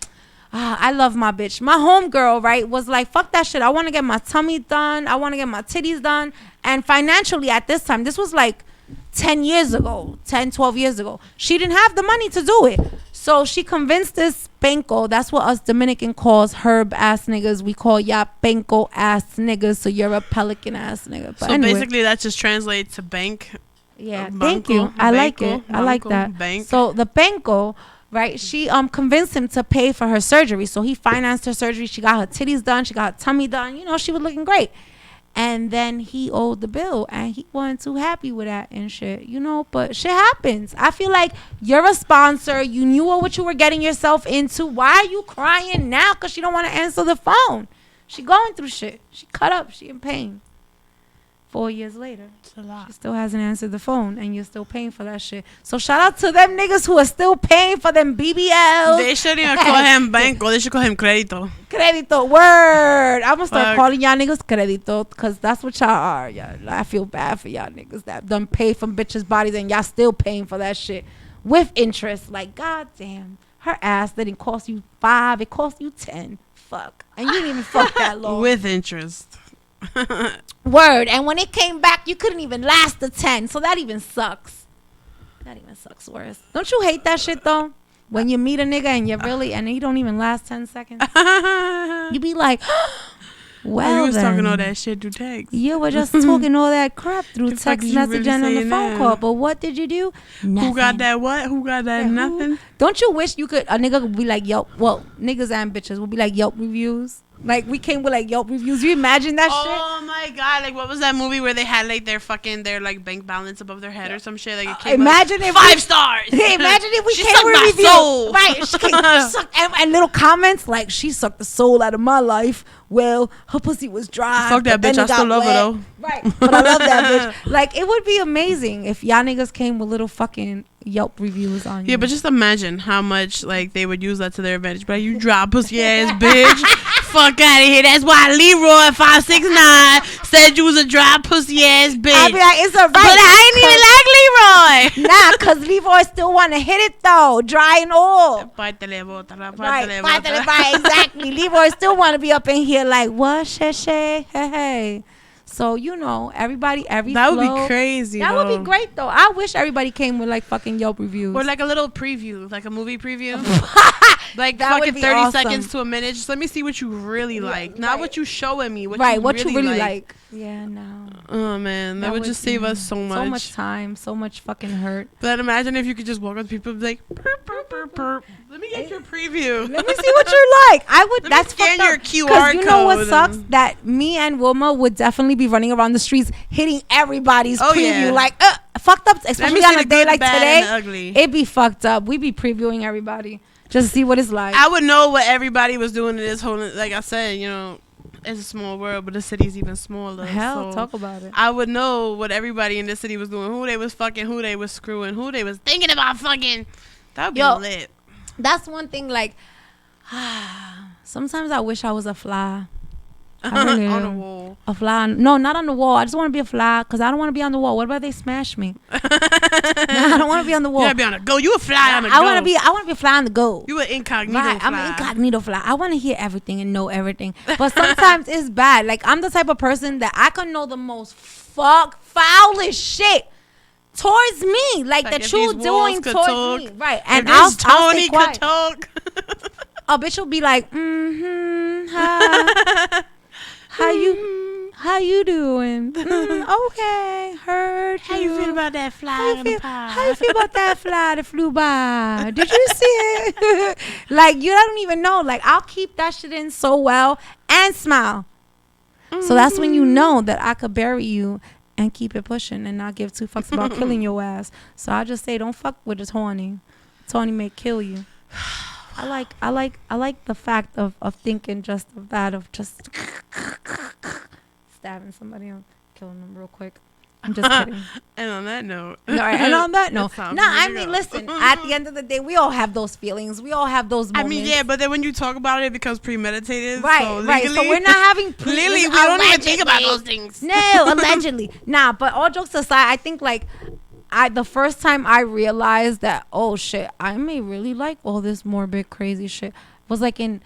A: I love my bitch. My homegirl, right, was like, fuck that shit. I want to get my tummy done. I want to get my titties done. And financially at this time, this was like 10 years ago, 10, 12 years ago. She didn't have the money to do it. So she convinced this penco. That's what us Dominican calls herb ass niggas. We call ya penco ass niggas. So you're a pelican ass nigga. But
B: so
A: anyway,
B: basically that just translates to bank.
A: Yeah, thank you. I like it. I like that.
B: Bank.
A: So the penco, right, she convinced him to pay for her surgery. So he financed her surgery. She got her titties done. She got her tummy done. You know, she was looking great. And then he owed the bill, and he wasn't too happy with that and shit, you know. But shit happens. I feel like you're a sponsor. You knew what you were getting yourself into. Why are you crying now? Because she don't want to answer the phone. She going through shit. She cut up. She in pain. 4 years later, she still hasn't answered the phone, and you're still paying for that shit. So shout out to them niggas who are still paying for them BBLs.
B: They shouldn't even call him banco. They should call him credito.
A: Credito, word. I'm gonna start calling y'all niggas credito, because that's what y'all are. Y'all, I feel bad for y'all niggas that done pay from bitches' bodies, and y'all still paying for that shit with interest. Like, goddamn, her ass didn't cost you 5, it cost you 10. Fuck, and you didn't even fuck that long
B: with interest.
A: Word. And when it came back, you couldn't even last the 10. So that even sucks. That even sucks worse. Don't you hate that shit though? When you meet a nigga and he don't even last 10 seconds. You be like, well,
B: you was
A: then,
B: talking all that shit through text.
A: You were just talking all that crap through text message and on the phone call. But what did you do? Nothing.
B: Who got that what? Who got that nothing?
A: Who? Don't you wish you could, a nigga would be like Yelp, well, niggas and bitches would be like Yelp reviews. Like, we came with, like, Yelp reviews. You imagine that shit?
B: Oh, my God. Like, what was that movie where they had, like, their, like, bank balance above their head or some shit? Like, it came
A: imagine if
B: 5 stars.
A: Imagine if we
B: she
A: came
B: sucked
A: with
B: my
A: reviews.
B: soul.
A: Right. She sucked, and little comments, like, she sucked the soul out of my life. Well, her pussy was dry.
B: Fuck that bitch. I still love her, though.
A: Right. But I love that bitch. Like, it would be amazing if y'all niggas came with little fucking Yelp reviews on you.
B: Yeah, but just imagine how much, like, they would use that to their advantage. But you dry pussy ass bitch. Fuck out of here. That's why Leroy 569 said you was a dry pussy ass bitch.
A: I'll be like, it's a right.
B: But I ain't even like Leroy.
A: Nah, because Leroy still want to hit it though, dry and all. Right, exactly. Leroy still want to be up in here like, what, hey. So, you know, everybody, that
B: would be crazy.
A: That would be great, though. I wish everybody came with, like, fucking Yelp reviews.
B: Or, like, a little preview, like a movie preview. Like, that fucking 30 awesome. Seconds to a minute. Just let me see what you really like. Right. Not what you showing me. What you really like.
A: Yeah, no.
B: Oh, man. That would just save us so much.
A: So much time. So much fucking hurt.
B: But imagine if you could just walk up to people and be like, perp, perp, perp, perp. Let me get your preview.
A: Let me see what you like. I would. That's
B: scan your QR code.
A: You know what sucks? That me and Wilma would definitely be running around the streets hitting everybody's preview. Yeah. Like, fucked up. Especially on a day like today. It'd be fucked up. We'd be previewing everybody. Just to see what it's like.
B: I would know what everybody was doing in this whole, like I said, you know, it's a small world, but the city's even smaller.
A: Hell, so talk about it.
B: I would know what everybody in the city was doing, who they was fucking, who they was screwing, who they was thinking about fucking. That would be lit.
A: That's one thing, like, sometimes I wish I was a fly. Really
B: on the wall.
A: A fly. No, not on the wall. I just want to be a fly because I don't want to be on the wall. What about they smash me? No, I don't want to be on the wall.
B: You gotta be on the go. You a fly on the go.
A: I want to be a fly on the go.
B: You an incognito fly.
A: I'm an incognito fly. I want to hear everything and know everything. But sometimes it's bad. Like, I'm the type of person that I can know the most foulest shit towards me. Like that you doing towards me. Right. And I'll stay quiet. Could talk. A bitch will be like, hi. How you doing? Okay, heard you.
B: How you feel about that fly?
A: How you feel about that fly that flew by? Did you see it? Like, you don't even know. Like, I'll keep that shit in so well and smile. So that's when you know that I could bury you and keep it pushing and not give 2 fucks about killing your ass. So I just say, don't fuck with the Tawny. Tawny may kill you. I like the fact of thinking just of that, of just stabbing somebody and killing them real quick. I'm just kidding.
B: And on that note.
A: I mean, listen, at the end of the day, we all have those feelings. We all have those moments.
B: I mean, yeah, but then when you talk about it, it becomes premeditated.
A: Right,
B: so
A: right. So we're not having...
B: Clearly, we don't even think about those things.
A: No, allegedly. Nah, but all jokes aside, I think, like, the first time I realized that, oh, shit, I may really like all this morbid, crazy shit was, like, in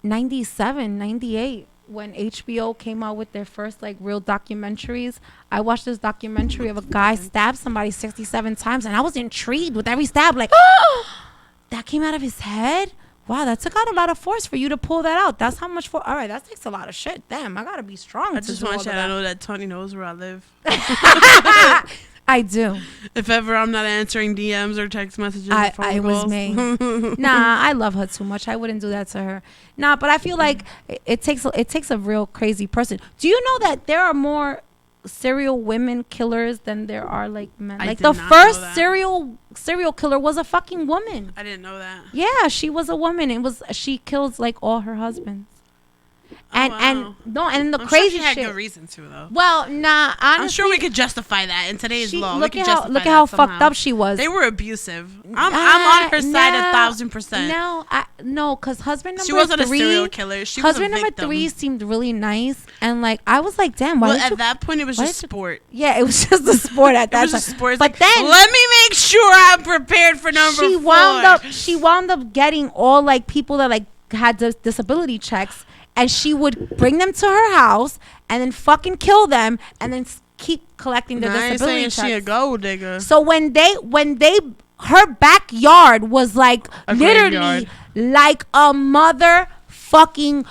A: 97, 98. When HBO came out with their first like real documentaries. I watched this documentary of a guy stabbed somebody 67 times, and I was intrigued with every stab, like, oh, that came out of his head. Wow, that took out a lot of force for you to pull that out. That's how much for. All right, that takes a lot of shit. Damn, I gotta be strong.
B: I just want you to know that Tawny knows where I live.
A: I do.
B: If ever I'm not answering DMs or text messages,
A: I was me. Nah, I love her too much. I wouldn't do that to her. Nah, but I feel like it takes a real crazy person. Do you know that there are more serial women killers than there are like men? Like the first serial killer was a fucking woman.
B: I didn't know that.
A: Yeah, she was a woman. She kills like all her husbands. And the
B: I'm
A: crazy
B: sure she had
A: shit.
B: good reason to though.
A: Well, nah, honestly,
B: I'm sure we could justify that in today's law.
A: Look at how fucked up she was.
B: They were abusive. I'm on her side 1,000%.
A: No, because husband number 3.
B: She wasn't a serial killer. She was a victim.
A: Husband number 3 seemed really nice, and like I was like, damn. Why
B: at that point it was just sport.
A: Yeah, it was just a sport at that time.
B: It was just sport.
A: But then
B: let me make sure I'm prepared for number 4.
A: She wound up getting all like people that like had disability checks. And she would bring them to her house and then fucking kill them and then keep collecting their disability checks.
B: She a gold digger.
A: So when her backyard was like literally like a motherfucking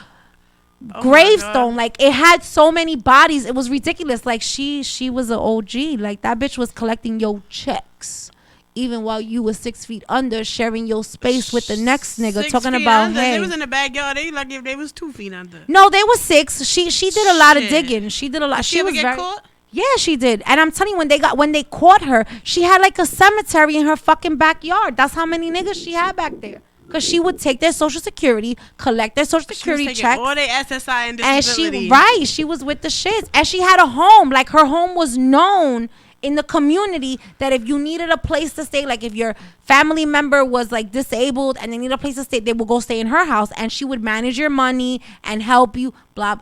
A: gravestone. Like it had so many bodies. It was ridiculous. Like she was an OG. Like that bitch was collecting your checks. Even while you were 6 feet under, sharing your space with the next nigga, talking about
B: under.
A: Hey,
B: they was in the backyard. They like if they was 2 feet under.
A: No, they were 6. She did a lot of digging. She did a lot.
B: Did she ever get caught?
A: Yeah, she did. And I'm telling you, when they caught her, she had like a cemetery in her fucking backyard. That's how many niggas she had back there. Because she would take their social security, collect their social security checks.
B: All their SSI and disability.
A: And she was with the shits. And she had a home. Like her home was known in the community that if you needed a place to stay, like if your family member was like disabled and they need a place to stay, they would go stay in her house, and she would manage your money and help you.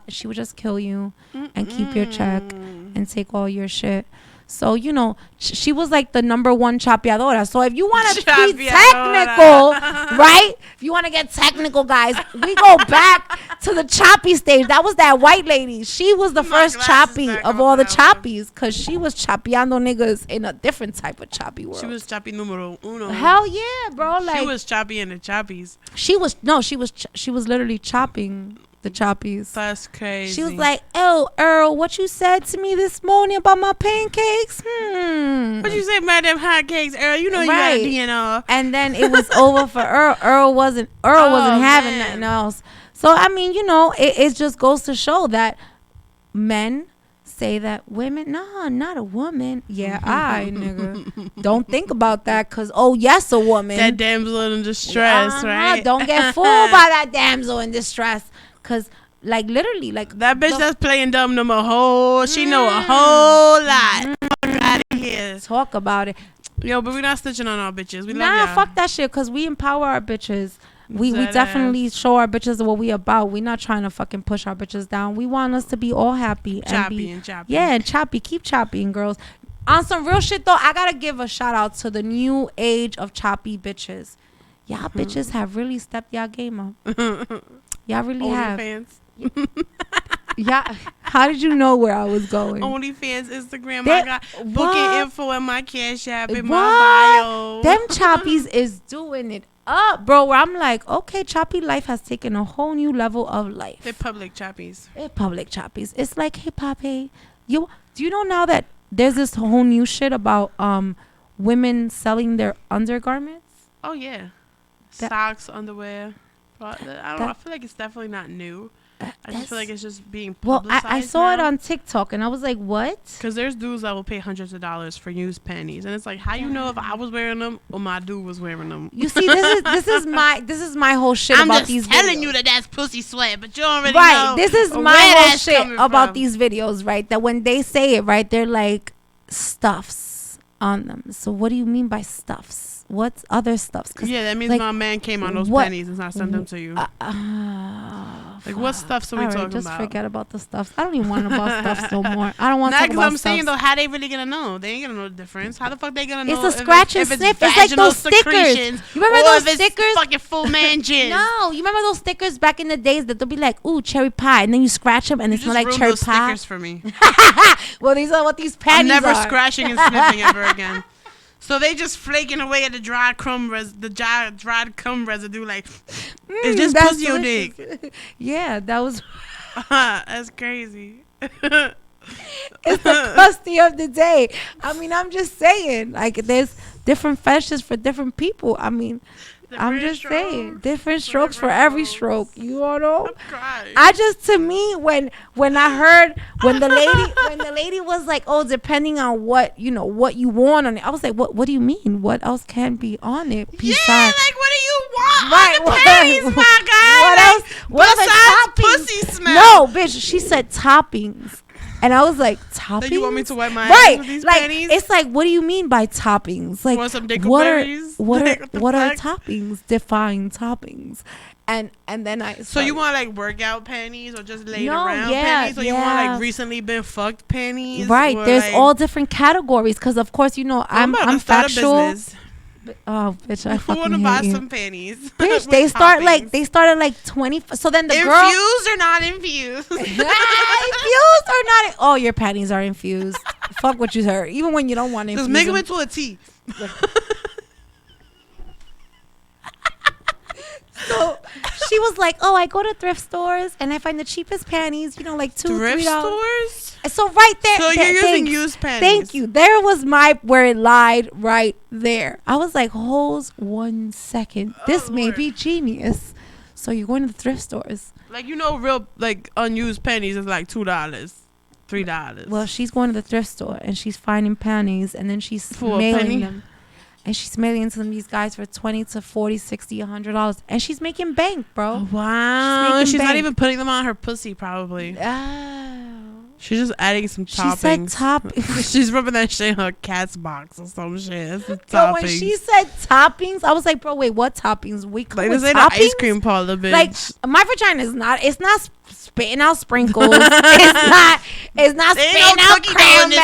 A: She would just kill you and keep your check and take all your shit. So, you know, she was like the number 1 chapeadora. So if you want to be technical, right? If you want to get technical, guys, we go back to the choppy stage. That was that white lady. She was the first choppy of all the choppies because she was chapeando niggas in a different type of choppy world.
B: She was choppy numero uno.
A: Hell yeah, bro. Like,
B: she was choppy in the choppies.
A: She was literally chopping the choppies.
B: That's crazy.
A: She was like, "Oh, Earl, what you said to me this morning about my pancakes? What
B: you say about them hot cakes, Earl? You know you got a DNR."
A: And then it was over for Earl. Earl wasn't having nothing else. So I mean, you know, it just goes to show that men say that women, nah, not a woman. Yeah, nigga. Don't think about that, cause yes, a woman.
B: That damsel in distress, right?
A: Don't get fooled by that damsel in distress. Cause like literally, like
B: that bitch that's playing dumb she know a whole lot. Fuck out of here.
A: Talk about it.
B: Yo, but we not snitching on our bitches. We love y'all.
A: Fuck that shit. Cause we empower our bitches. We definitely show our bitches what we about. We not trying to fucking push our bitches down. We want us to be all happy
B: and choppy.
A: Yeah, and choppy. Keep chopping, girls. On some real shit though, I gotta give a shout out to the new age of choppy bitches. Y'all bitches have really stepped y'all game up. Y'all really have.
B: OnlyFans.
A: Yeah. How did you know where I was going?
B: OnlyFans, Instagram. I got booking info in my Cash App in my bio.
A: Them choppies is doing it up, bro. Where I'm like, okay, choppy life has taken a whole new level of life.
B: They're public choppies.
A: It's like, hey, Papi, do you know now that there's this whole new shit about women selling their undergarments?
B: Oh yeah, socks, underwear. I feel like it's definitely not new. I just feel like it's just being publicized.
A: Well, I saw it on TikTok and I was like, what?
B: Because there's dudes that will pay hundreds of dollars for used panties, and it's like, how you know if I was wearing them or my dude was wearing them?
A: You see, this is my whole shit about these videos.
B: I'm just telling you that's pussy sweat, but you already
A: know. Right, this is my whole shit
B: about
A: these videos, right? That when they say it, right, they're like, stuffs on them. So what do you mean by stuffs? What's other stuffs?
B: Yeah, that means my man came on those pennies and not sent them to you. Like, what stuffs are we talking
A: just
B: about?
A: Just forget about the stuffs. I don't even want to about stuffs no more. I don't want to talk about stuffs.
B: Because I'm saying, though, how they really going to know? They ain't going to know the difference. How the fuck they going to know?
A: It's a scratch and sniff. It's like those stickers. You remember those stickers?
B: Fucking full man jizz.
A: No, you remember those stickers back in the days that they'll be like, ooh, cherry pie. And then you scratch them and they smell like cherry pie.
B: Stickers for me.
A: Well, these are what these panties are.
B: I'm never scratching and sniffing ever again. So they just flaking away at the dried crumb residue. Like, is this pussy or dick?
A: Yeah, that was.
B: That's crazy.
A: It's the custy of the day. I mean, I'm just saying, like, there's different fetishes for different people. I mean, I'm just saying, different strokes for every stroke. You all know. I just, to me, when I heard when the lady was like, oh, depending on what you want on it, I was like, what do you mean? What else can be on it?
B: Besides, yeah, like, what do you want on the panties, my guy?
A: What else? What
B: besides pussy smell?
A: No, bitch. She said toppings. And I was like, toppings?
B: So you want me to wipe my ass with these panties?
A: It's like, what do you mean by toppings? Like,
B: want some dingleberries?
A: What are toppings? Define toppings. And then I.
B: So you want like workout panties or just laid around panties? Or you want like recently been fucked panties?
A: Right. There's like, all different categories because of course I'm factual. Oh, bitch! I fucking
B: want to buy some panties?
A: Bitch, they started like 20. So then the
B: infused
A: girl
B: infused or not infused?
A: Infused or not? Oh, your panties are infused. Fuck what you heard. Even when you don't want to infuse
B: just make them into a tea.
A: So she was like, "Oh, I go to thrift stores and I find the cheapest panties. Like $2,
B: thrift
A: $3.
B: Stores.
A: So right there.
B: So you're using used panties.
A: Thank you. There was where it lied right there. I was like, hold 1 second. This may be genius. So you're going to the thrift stores.
B: Like, real like unused panties is like $2, $3.
A: Well, she's going to the thrift store and she's finding panties and then she's mailing them. And she's mailing to them these guys for $20 to $40, $60, $100, and she's making bank, bro.
B: Oh, wow, she's not even putting them on her pussy, probably. She's just adding some toppings.
A: She said toppings.
B: She's rubbing that shit in her cat's box or some shit.
A: So when she said toppings, I was like, bro, wait, what toppings? We
B: like this ain't an ice cream parlor, bitch.
A: Like my vagina is not. It's not spitting out sprinkles. It's not spitting out caramel.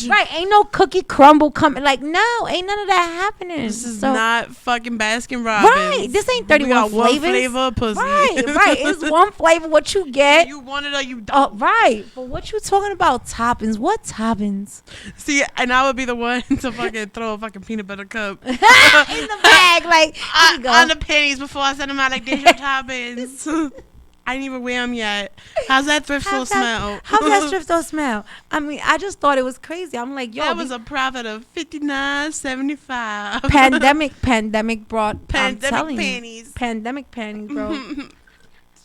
A: Right? Ain't no cookie crumble coming. Like no, ain't none of that happening.
B: This is not fucking Baskin Robbins.
A: Right? This ain't 31 flavors.
B: One flavor of pussy.
A: Right. It's one flavor. What you get?
B: You want it or you don't.
A: Right. But what you talking about toppings? What toppings?
B: See, and I would be the one to fucking throw a fucking peanut butter cup
A: in the bag, like
B: on the panties before I send them out. Like, there's your toppings. I didn't even wear them yet. How's that thrift store smell?
A: How's that thrift store smell? I mean, I just thought it was crazy. I'm like, yo,
B: that was a profit of $59.75.
A: Pandemic brought
B: panties.
A: Pandemic panties, bro.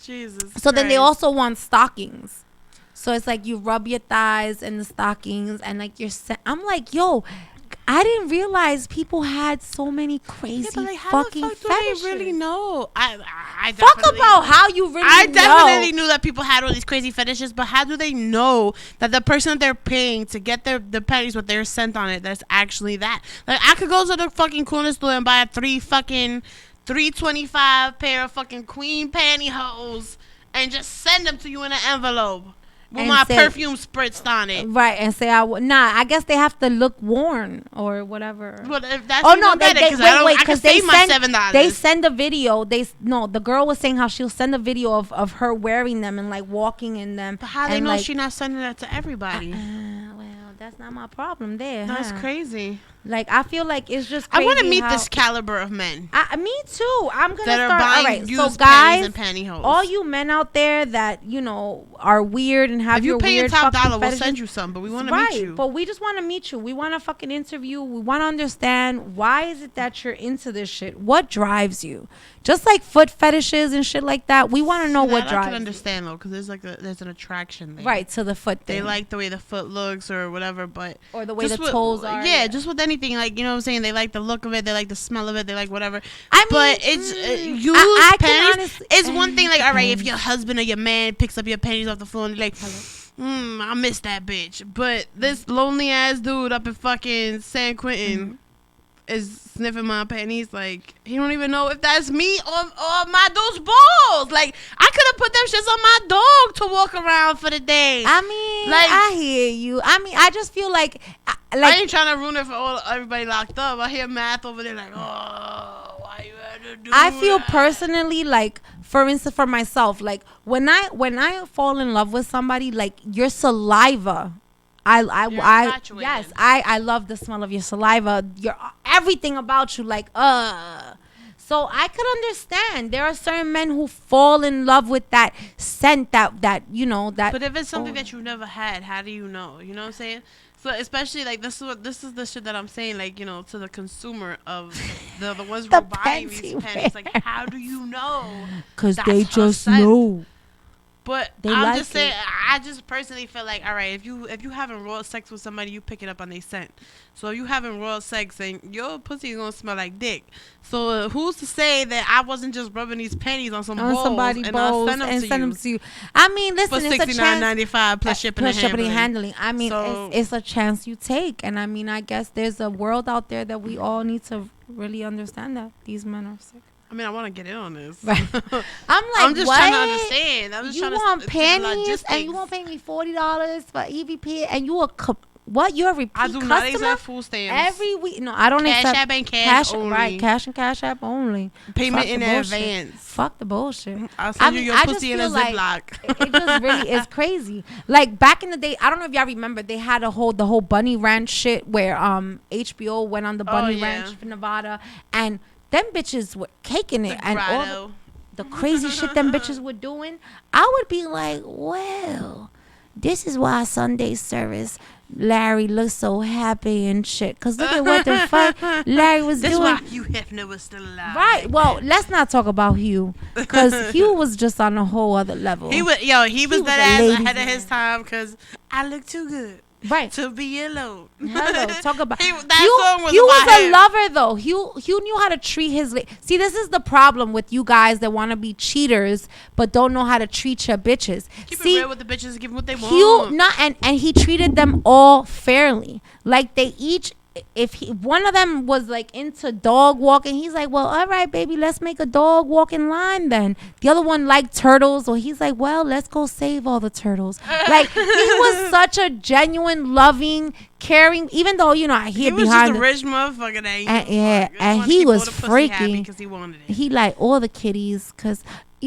B: Jesus.
A: So then they also want stockings. So it's like you rub your thighs in the stockings and like I'm like, yo, I didn't realize people had so many crazy fucking fetishes.
B: Do they really know? I
A: fuck about how you really know.
B: I definitely knew that people had all these crazy fetishes, but how do they know that the person that they're paying to get the panties with their scent on it, that's actually that? Like, I could go to the fucking corner store and buy $3.25 pair of fucking queen pantyhose and just send them to you in an envelope. With my perfume spritzed on it.
A: Right, and say, I guess they have to look worn or whatever.
B: Well, if that's I can save my $7.
A: They send a video. The girl was saying how she'll send a video of her wearing them and like walking in them.
B: But how they know she's not sending that to everybody?
A: Well, that's not my problem there.
B: That's crazy.
A: Like, I feel like it's just crazy.
B: I want to meet this caliber of men.
A: Me too. I'm going to start.
B: All
A: right,
B: so guys, and pantyhose.
A: All you men out there that, are weird and have your weird fucking fetishes. If you pay
B: top dollar, we'll send you some, but we want to meet you.
A: But we just want to meet you. We want to fucking interview. We want to understand, why is it that you're into this shit? What drives you? Just like foot fetishes and shit like that. We want to know what drives you. I can
B: understand, though, because there's an attraction there.
A: Right, to the foot thing.
B: They like the way the foot looks or whatever, but...
A: Or the way the toes are.
B: Yeah, just with anything, like, you know what I'm saying? They like the look of it. They like the smell of it. They like whatever.
A: But
B: it's used panties. It's one thing, like, all right, if your husband or your man picks up your panties off the floor and they're like, I miss that bitch. But this lonely ass dude up in fucking San Quentin is sniffing my panties. Like, he don't even know if that's me or my dude's balls. Like, I could have put them shits on my dog to walk around for the day.
A: I mean, like, I hear you. I mean, I just feel like
B: I ain't trying to ruin it for everybody locked up. I hear Math over there like, oh, why you had to do
A: I feel
B: that?
A: Personally, like, for instance, for myself, like, when I fall in love with somebody, like, your saliva, I love the smell of your saliva. Your everything about you, like, So I could understand. There are certain men who fall in love with that scent, that you know that.
B: But if it's something that you never had, how do you know? You know what I'm saying? So especially like this is the shit that I'm saying, like, you know, to the consumer of the ones who are buying these pens. Like, how do you know?
A: Because they just know.
B: But I'm just saying, I just personally feel like, all right, if you having raw sex with somebody, you pick it up on their scent. So if you having raw sex, and your pussy is gonna smell like dick. So who's to say that I wasn't just rubbing these pennies on some balls
A: somebody's balls and send them to you? I mean, listen,
B: for $69.95 plus shipping and handling.
A: I mean, it's a chance you take, and I mean, I guess there's a world out there that we all need to really understand that these men are sick.
B: I mean, I want to get in on this.
A: Right.
B: I'm just trying to understand.
A: You want panties and you won't pay me $40 for EVP and you you're a repeat customer? I do not accept
B: food stamps.
A: Every week. No, I don't accept.
B: Cash App and cash only.
A: Right, cash and cash app only.
B: Payment in advance.
A: Fuck the bullshit.
B: I'll send you your pussy in a Ziploc.
A: It just really is crazy. Like, back in the day, I don't know if y'all remember, they had the whole Bunny Ranch shit where HBO went on the Bunny Ranch for Nevada, and them bitches were caking it, and all the crazy shit them bitches were doing. I would be like, well, this is why Sunday service Larry looks so happy and shit. Cause look at what the fuck Larry was doing.
B: That's why Hugh Hefner was still alive.
A: Right. Well, let's not talk about Hugh, cause Hugh was just on a whole other level.
B: He was that ass ahead of his time. Cause I look too good.
A: Right.
B: To be alone.
A: Hello. Talk about
B: Hugh was
A: a lover though. Hugh knew how to treat his See, this is the problem with you guys that want to be cheaters but don't know how to treat your bitches.
B: Keep it real with the bitches, give them what they want.
A: Hugh and he treated them all fairly. Like, they each, if one of them was like into dog walking, he's like, well, all right, baby, let's make a dog walking line then. The other one liked turtles, or he's like, well, let's go save all the turtles. Like, he was such a genuine, loving, caring, even though, you know, he was
B: just a rich motherfucker
A: and he was freaky
B: because he wanted it.
A: He liked all the kitties. Because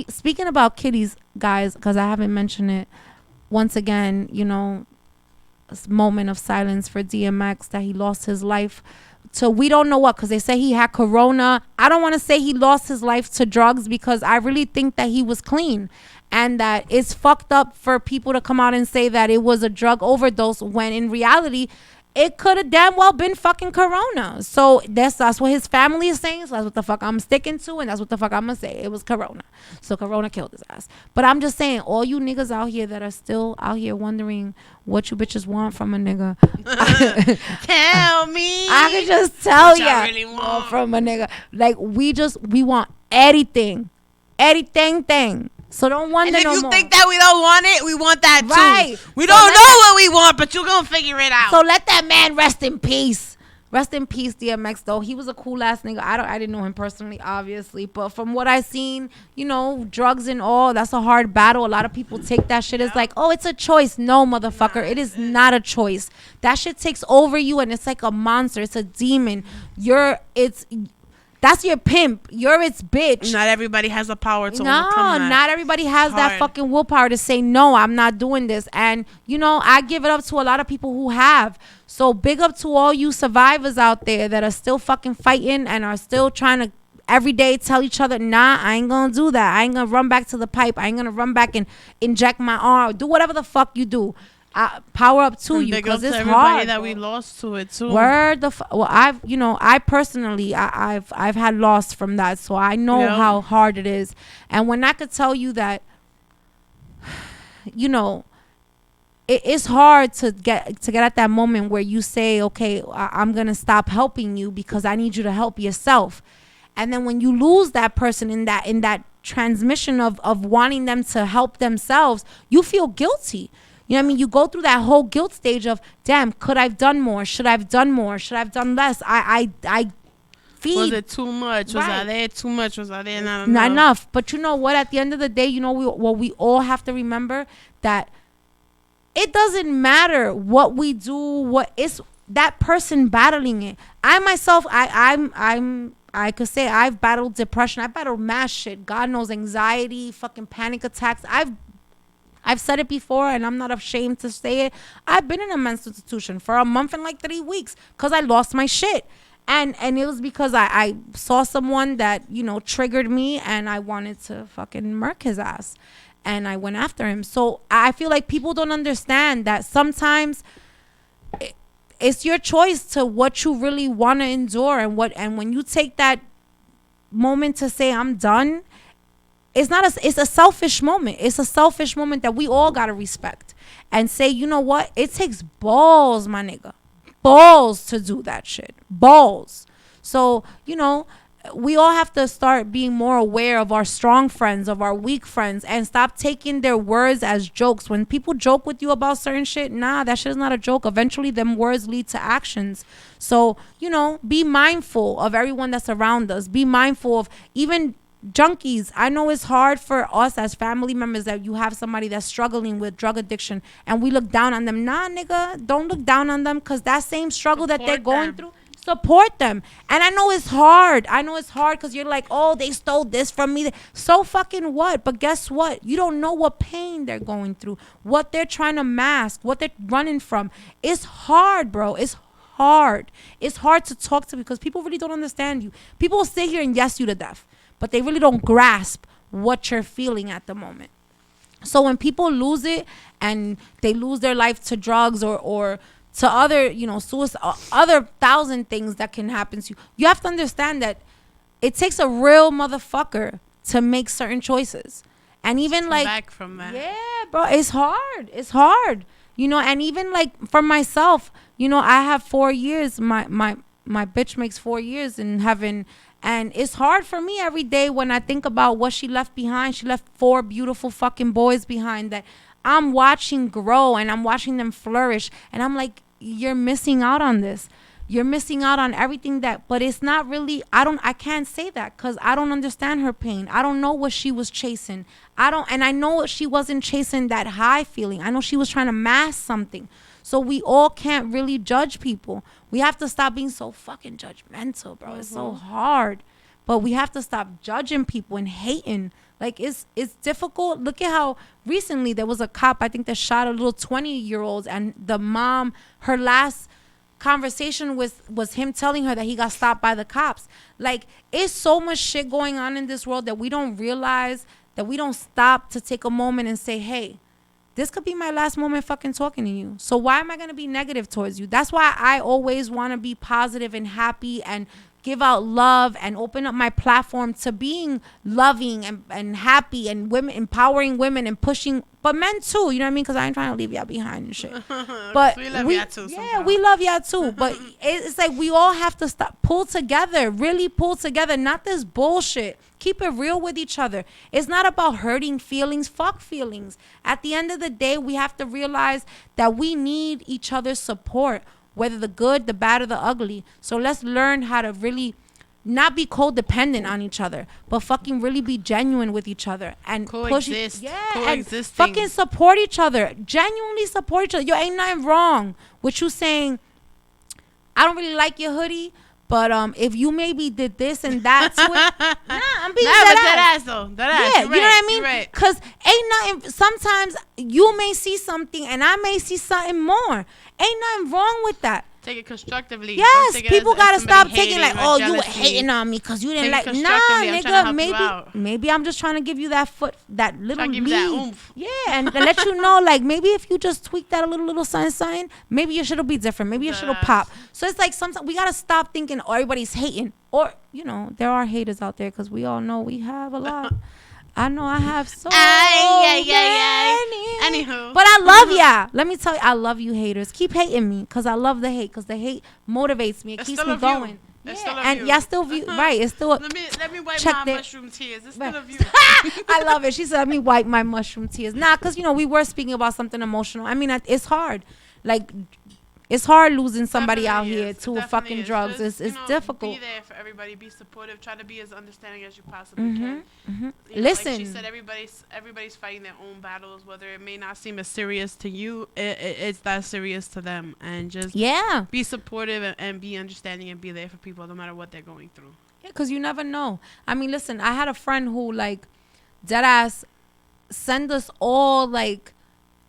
A: speaking about kitties, guys, because I haven't mentioned it, once again, you know, moment of silence for DMX, that he lost his life to we don't know what, because they say he had corona. I don't want to say he lost his life to drugs, because I really think that he was clean, and that it's fucked up for people to come out and say that it was a drug overdose when in reality it could have damn well been fucking corona. So that's what his family is saying. So that's what the fuck I'm sticking to, and that's what the fuck I'm gonna say. It was corona. So corona killed his ass. But I'm just saying, all you niggas out here that are still out here wondering what you bitches want from a nigga.
B: Tell me.
A: I can just tell you
B: really want
A: from a nigga. Like, we want anything. Anything. So don't wonder no more.
B: And if you think that we don't want it, we want that too.
A: Right.
B: We don't know what we want, but you're going to figure it out.
A: So let that man rest in peace. Rest in peace, DMX, though. He was a cool ass nigga. I didn't know him personally, obviously. But from what I seen, you know, drugs and all, that's a hard battle. A lot of people take that shit as like, oh, it's a choice. No, motherfucker. It is not a choice. That shit takes over you, and it's like a monster. It's a demon. That's your pimp. You're its bitch.
B: Not everybody has the power to overcome that.
A: Not everybody has that fucking willpower to say, no, I'm not doing this. And, you know, I give it up to a lot of people who have. So big up to all you survivors out there that are still fucking fighting and are still trying to every day tell each other, nah, I ain't gonna do that. I ain't gonna run back to the pipe. I ain't gonna run back and inject my arm. Do whatever the fuck you do. Power up to you, because it's hard.
B: That we lost to it too.
A: Well, I personally, I've had loss from that, so I know how hard it is. And when I could tell you that, you know, it's hard to get at that moment where you say, okay, I'm gonna stop helping you because I need you to help yourself. And then when you lose that person in that transmission of wanting them to help themselves, you feel guilty. You know what I mean? You go through that whole guilt stage of, damn, could I have done more? Should I have done more? Should I have done less? I feed.
B: Was it too much? Was I there too much? Was I there not enough?
A: Not enough. But you know what? At the end of the day, you know, we all have to remember that it doesn't matter what we do, what is that person battling it. I myself, I could say I've battled depression. I've battled mass shit. God knows, anxiety, fucking panic attacks. I've said it before, and I'm not ashamed to say it. I've been in a mental institution for a month and like 3 weeks because I lost my shit. And it was because I saw someone that, you know, triggered me, and I wanted to fucking murk his ass. And I went after him. So I feel like people don't understand that sometimes it's your choice to what you really want to endure. And when you take that moment to say, I'm done, it's a selfish moment. It's a selfish moment that we all got to respect and say, you know what? It takes balls, my nigga. Balls to do that shit. Balls. So, you know, we all have to start being more aware of our strong friends, of our weak friends, and stop taking their words as jokes. When people joke with you about certain shit, nah, that shit is not a joke. Eventually, them words lead to actions. So, you know, be mindful of everyone that's around us. Be mindful of even junkies. I know it's hard for us as family members that you have somebody that's struggling with drug addiction and we look down on them. Nah, nigga, don't look down on them, because that same struggle that they're going through, support them. And I know it's hard. Because you're like, oh, they stole this from me. So fucking what? But guess what? You don't know what pain they're going through, what they're trying to mask, what they're running from. It's hard, bro. It's hard. It's hard to talk to because people really don't understand you. People will sit here and yes you to death, but they really don't grasp what you're feeling at the moment. So when people lose it and they lose their life to drugs or to other, you know, suicide, other 1,000 things that can happen to you, you have to understand that it takes a real motherfucker to make certain choices. And even like,
B: back from that.
A: Yeah, bro, it's hard. You know, and even like for myself, you know, I have 4 years. My bitch makes 4 years in heaven. And it's hard for me every day when I think about what she left behind. She left 4 beautiful fucking boys behind that I'm watching grow and I'm watching them flourish. And I'm like, you're missing out on this. You're missing out on everything but it's not really, I can't say that because I don't understand her pain. I don't know what she was chasing. And I know she wasn't chasing that high feeling. I know she was trying to mask something. So we all can't really judge people. We have to stop being so fucking judgmental, bro. It's so hard. But we have to stop judging people and hating. Like, it's difficult. Look at how recently there was a cop, I think, that shot a little 20-year-old. And the mom, her last conversation was him telling her that he got stopped by the cops. Like, it's so much shit going on in this world that we don't realize, that we don't stop to take a moment and say, hey, this could be my last moment fucking talking to you. So why am I going to be negative towards you? That's why I always want to be positive and happy and give out love and open up my platform to being loving and happy and women, empowering women and pushing, but men too, you know what I mean? Because I ain't trying to leave y'all behind and shit. But
B: we love y'all too.
A: Yeah, we love y'all too. But it's like we all have to pull together, really pull together, not this bullshit. Keep it real with each other. It's not about hurting feelings. Fuck feelings. At the end of the day, we have to realize that we need each other's support, whether the good, the bad, or the ugly. So let's learn how to really not be codependent on each other, but fucking really be genuine with each other and
B: coexist.
A: And fucking support each other. Genuinely support each other. Yo, ain't nothing wrong with you saying, I don't really like your hoodie, but if you maybe did this and that to it, I'm being
B: dead ass though. Dead ass.
A: Yeah, you know what I mean? Because ain't nothing. Sometimes you may see something and I may see something more. Ain't nothing wrong with that.
B: Take it constructively.
A: Yes, people gotta stop taking like, oh, you were hating on me because you didn't like. Nah, nigga, maybe I'm just trying to give you that little lead. Yeah, and let you know, like, maybe if you just tweak that a little something, maybe your shit'll be different. Maybe your shit'll pop. So it's like sometimes we gotta stop thinking, oh, everybody's hating, or you know, there are haters out there because we all know we have a lot. I know I have so many.
B: Anywho.
A: But I love y'all. Let me tell you, I love you haters. Keep hating me because I love the hate, because the hate motivates me. It keeps me going. and y'all still view right. It's still
B: let me wipe my mushroom tears. It's still a view.
A: I love it. She said, "Let me wipe my mushroom tears." Nah, because we were speaking about something emotional. I mean, it's hard. Like, it's hard losing somebody out here to fucking drugs. Just, it's difficult.
B: Be there for everybody. Be supportive. Try to be as understanding as you possibly can.
A: Listen,
B: like she said, everybody's fighting their own battles. Whether it may not seem as serious to you, it's that serious to them. And just be supportive and be understanding and be there for people no matter what they're going through.
A: Yeah, because you never know. I mean, listen, I had a friend who like dead ass send us all like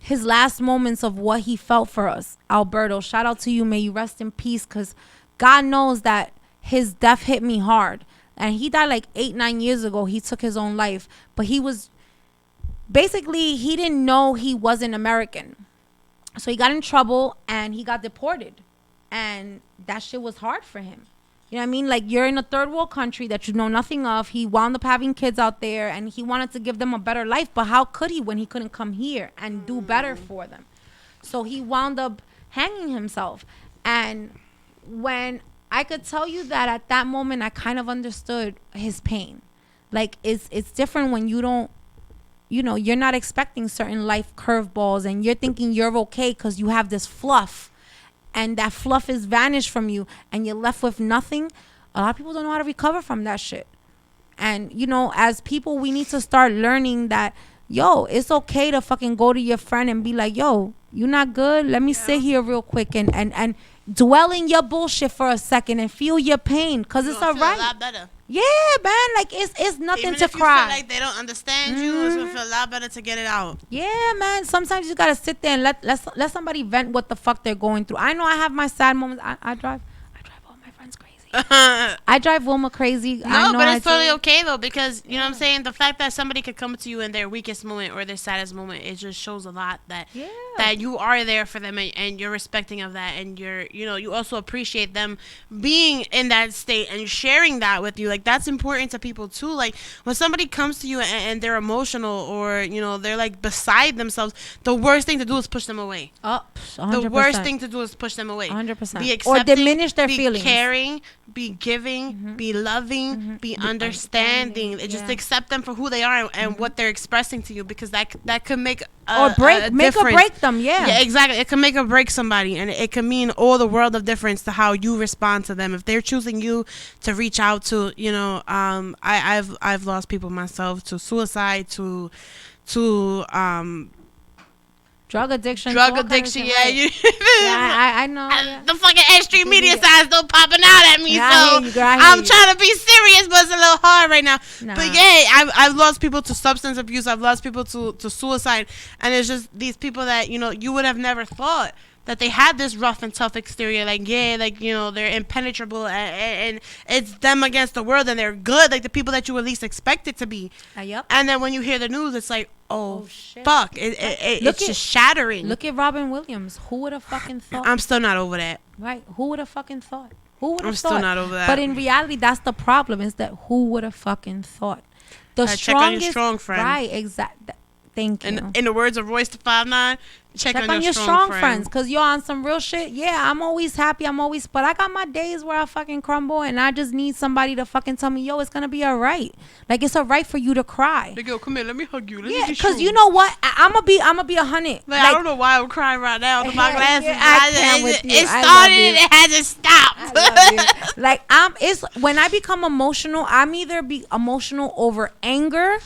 A: his last moments of what he felt for us. Alberto, shout out to you. May you rest in peace, because God knows that his death hit me hard. And he died like 8-9 years ago. He took his own life. But he was, basically, he didn't know he wasn't American. So he got in trouble and he got deported. And that shit was hard for him. You know what I mean? Like, you're in a third world country that you know nothing of. He wound up having kids out there and he wanted to give them a better life. But how could he when he couldn't come here and do better for them? So he wound up hanging himself. And when I could tell you that at that moment, I kind of understood his pain. Like, it's different when you don't, you're not expecting certain life curveballs and you're thinking you're okay because you have this fluff. And that fluff is vanished from you and you're left with nothing. A lot of people don't know how to recover from that shit. And, as people, we need to start learning that, it's okay to fucking go to your friend and be like, you not good? Let me sit here real quick and dwell in your bullshit for a second and feel your pain, because it's all right.
B: A lot better.
A: Yeah, man. Like, it's nothing
B: Even
A: to
B: if
A: cry.
B: You feel like they don't understand you, it's gonna feel a lot better to get it out.
A: Yeah, man. Sometimes you gotta sit there and let somebody vent what the fuck they're going through. I know I have my sad moments. I drive all my friends crazy. I drive Wilma crazy.
B: No, but it's totally okay though, because you know what I'm saying. The fact that somebody could come to you in their weakest moment or their saddest moment, it just shows a lot that you are there for them and you're respecting of that, and you also appreciate them being in that state and sharing that with you. Like, that's important to people too. Like, when somebody comes to you and they're emotional or they're like beside themselves, the worst thing to do is push them away.
A: 100%.
B: The worst thing to do is push them away.
A: 100%.
B: Be accepting,
A: or diminish their feelings.
B: Be caring. Be giving, be loving, be understanding. Just accept them for who they are and what they're expressing to you, because that could make
A: or break them. Yeah,
B: exactly. It can make or break somebody, and it can mean all the world of difference to how you respond to them. If they're choosing you to reach out to, I've lost people myself to suicide, to drug addiction,
A: yeah. I know.
B: The fucking S.STREET media side still popping out at me, I'm trying to be serious, but it's a little hard right now. But yeah, I've lost people to substance abuse. I've lost people to suicide, and it's just these people that you would have never thought that they had this rough and tough exterior, they're impenetrable, and it's them against the world, and they're good, like the people that you at least expect it to be.
A: Yep.
B: And then when you hear the news, it's like, oh shit. Fuck, it's just shattering.
A: Look at Robin Williams. Who would have fucking thought?
B: I'm still not over that.
A: Right? Who would have fucking thought? Who would have thought?
B: I'm still not over that.
A: But in reality, that's the problem, is that who would have fucking thought? The strongest,
B: check on your strong friend.
A: Right? Exactly. Thank you.
B: In the words of Royce the 5'9", check on your strong friends.
A: Because you're on some real shit. Yeah, I'm always happy. But I got my days where I fucking crumble, and I just need somebody to fucking tell me, it's going to be all right. Like, it's all right for you to cry.
B: They go, come here, let me hug you.
A: Because you know what? I'm going to be 100.
B: Like, I don't know why I'm crying right now. My glasses.
A: It
B: started and it hasn't stopped.
A: Like, it's when I become emotional, I'm either be emotional over anger.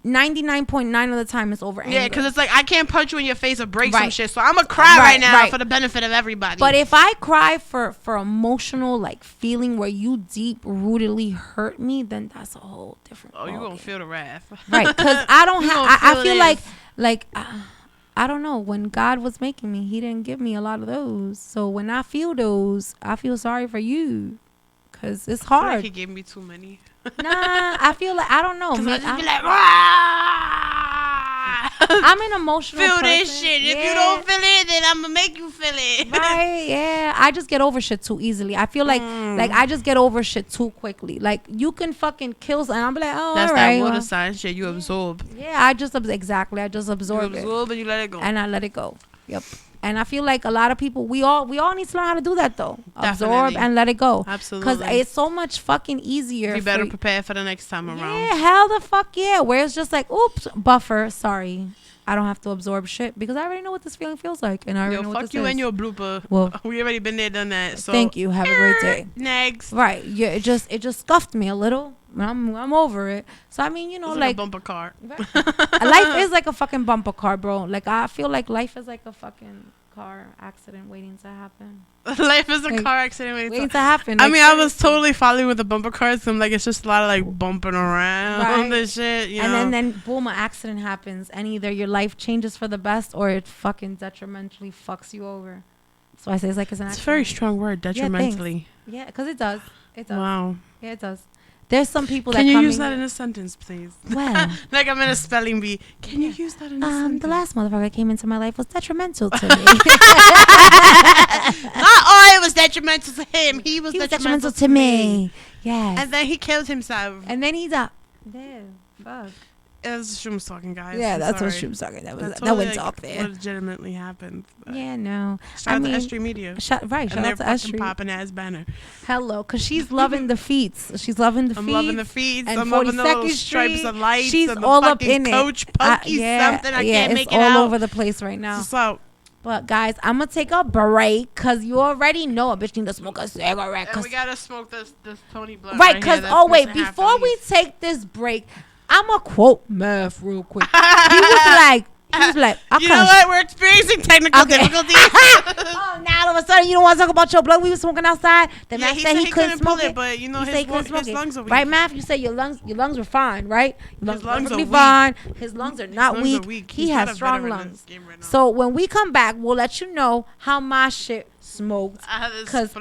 A: 99.9 of the time it's over anger.
B: Yeah, because it's like, I can't punch you in your face or break some shit, so I'm gonna cry right now for the benefit of everybody.
A: But if I cry for emotional, like, feeling where you deep rootedly hurt me, then that's a whole different
B: you gonna feel the wrath.
A: Right, because I don't have I feel like I don't know, when God was making me, he didn't give me a lot of those. So when I feel those, I feel sorry for you, because it's hard.
B: I feel like he gave me too many.
A: Nah, I feel like, I don't know.
B: Man, I just be like,
A: I'm an emotional
B: feel
A: person.
B: This shit. If you don't feel it, then I'm gonna make you feel it.
A: Right? Yeah. I just get over shit too easily. I feel like I just get over shit too quickly. Like, you can fucking kill, and I'm like,
B: that's
A: all right.
B: That water sign shit you absorb.
A: Yeah, I just absorb it.
B: You absorb and you let it go.
A: And I let it go. Yep. And I feel like a lot of people, we all need to learn how to do that though.
B: Definitely.
A: Absorb and let it go.
B: Absolutely.
A: Because it's so much fucking easier.
B: Be better prepared for the next time around.
A: Yeah, hell the fuck yeah. Where it's just like, oops, buffer. Sorry. I don't have to absorb shit because I already know what this feeling feels like. And I already know what this is.
B: Fuck you and your blooper.
A: Well,
B: we already been there, done that. So
A: thank you. Have a great day.
B: Next.
A: Right. Yeah, it just scuffed me a little. I'm over it. So I mean,
B: it's
A: like
B: a bumper car.
A: Life is like a fucking bumper car, bro. Like I feel like life is like a fucking car accident waiting to happen.
B: Life is a car accident
A: waiting to happen.
B: I mean, I was totally following with the bumper cars. So I'm like, it's just a lot of like bumping around and shit. You know?
A: And then boom, an accident happens, and either your life changes for the best or it fucking detrimentally fucks you over. So I say it's like it's an accident.
B: It's a very strong word, detrimentally.
A: Yeah, because it does. It does.
B: Wow.
A: Yeah, it does. There's some people
B: that. Can you use that in a sentence, please?
A: Well,
B: like I'm in a spelling bee. Can you use that in a sentence?
A: The last motherfucker that came into my life was detrimental to me.
B: Not all it was detrimental to him. He was detrimental to me.
A: Yes.
B: And then he killed himself.
A: And then he died. Yeah. Fuck.
B: It was Shroom's talking, guys.
A: Yeah, that's what Shroom's talking. That went dark there.
B: What legitimately happened.
A: Yeah, no.
B: Shout out to S.STREET Media.
A: Shout out to S.STREET.
B: Popping ass banner.
A: Hello, because she's loving the feats. She's loving the feats.
B: I'm loving the feats.
A: And
B: I'm loving the little stripes of lights.
A: She's
B: and the
A: all up in it.
B: Coach Pokey something. I can't make it out.
A: It's all over the place right now.
B: So.
A: But guys, I'm gonna take a break because you already know a bitch need to smoke a cigarette.
B: And we gotta smoke this Tawny blunt.
A: Right, because before we take this break, I'm gonna quote Murph real quick. He was like,
B: you know what? We're experiencing technical difficulties.
A: Oh, now all of a sudden you don't want to talk about your blood. We were smoking outside. The man said he couldn't smoke it,
B: but you know his lungs are weak.
A: Right, Math? You say your lungs were fine, right?
B: His lungs are
A: fine. His lungs are not weak. He has strong lungs. So when we come back, we'll let you know how my shit smoked. Cause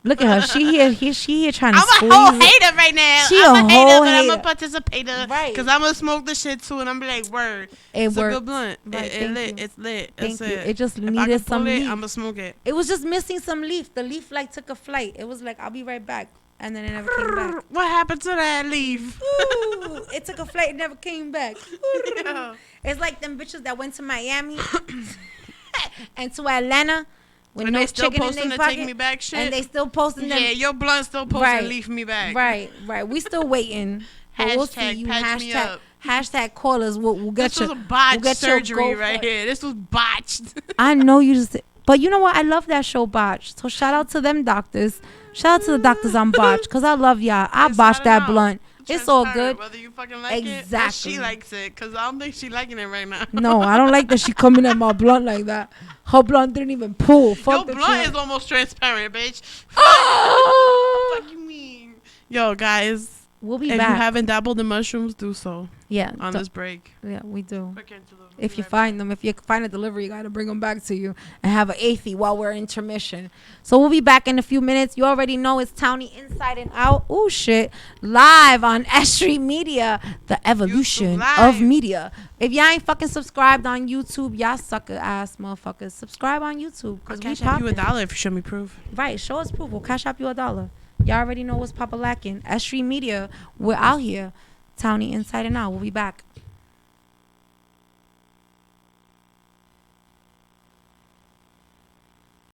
A: look at her. She here trying to squeeze.
B: I'm a whole hater right now. I'm a hater, but I'm a participator.
A: Right.
B: Because I'm going to smoke this shit too. And I'm like, word. It's a good blunt.
A: Right,
B: It's lit.
A: Thank you. It just needed some leaf.
B: I'm going to smoke it.
A: It was just missing some leaf. The leaf like took a flight. It was like, I'll be right back. And then it never came back.
B: What happened to that leaf?
A: Ooh, it took a flight. It never came back. Yeah. It's like them bitches that went to Miami and to Atlanta. With
B: and
A: no
B: they still
A: chicken
B: posting
A: in
B: the
A: their pocket,
B: take me back shit.
A: And they still posting them.
B: Yeah, your blunt still posting leave me back.
A: Right. We still waiting. We'll see you. Hashtag callers. We'll get
B: this was a botched surgery right here. This was botched.
A: I know you just. But you know what? I love that show Botched. So shout out to them doctors. Shout out to the doctors on Botched because I love y'all. I botched that blunt. It's all good.
B: Whether you fucking like it or she likes it. Because I don't think she liking it right now.
A: No, I don't like that she coming at my blunt like that. Her blunt didn't even pull. Fuck
B: your blunt is almost transparent, bitch. What the fuck you mean? Yo, guys.
A: We'll be back.
B: If you haven't dabbled in mushrooms, do so.
A: Yeah.
B: On this break.
A: Yeah, we do. If you find them, if you find a delivery, you got to bring them back to you and have an AFI while we're intermission. So we'll be back in a few minutes. You already know it's Tawny Inside and Out. Oh, shit. Live on S.STREET Media, the evolution of media. If y'all ain't fucking subscribed on YouTube, y'all sucker ass motherfuckers. Subscribe on YouTube.
B: I'll cash out you $1 if you show me proof.
A: Right. Show us proof. We'll cash out you $1. Y'all already know what's Papa lacking. S.STREET Media, we're out here. Tawny Inside and Out. We'll be back.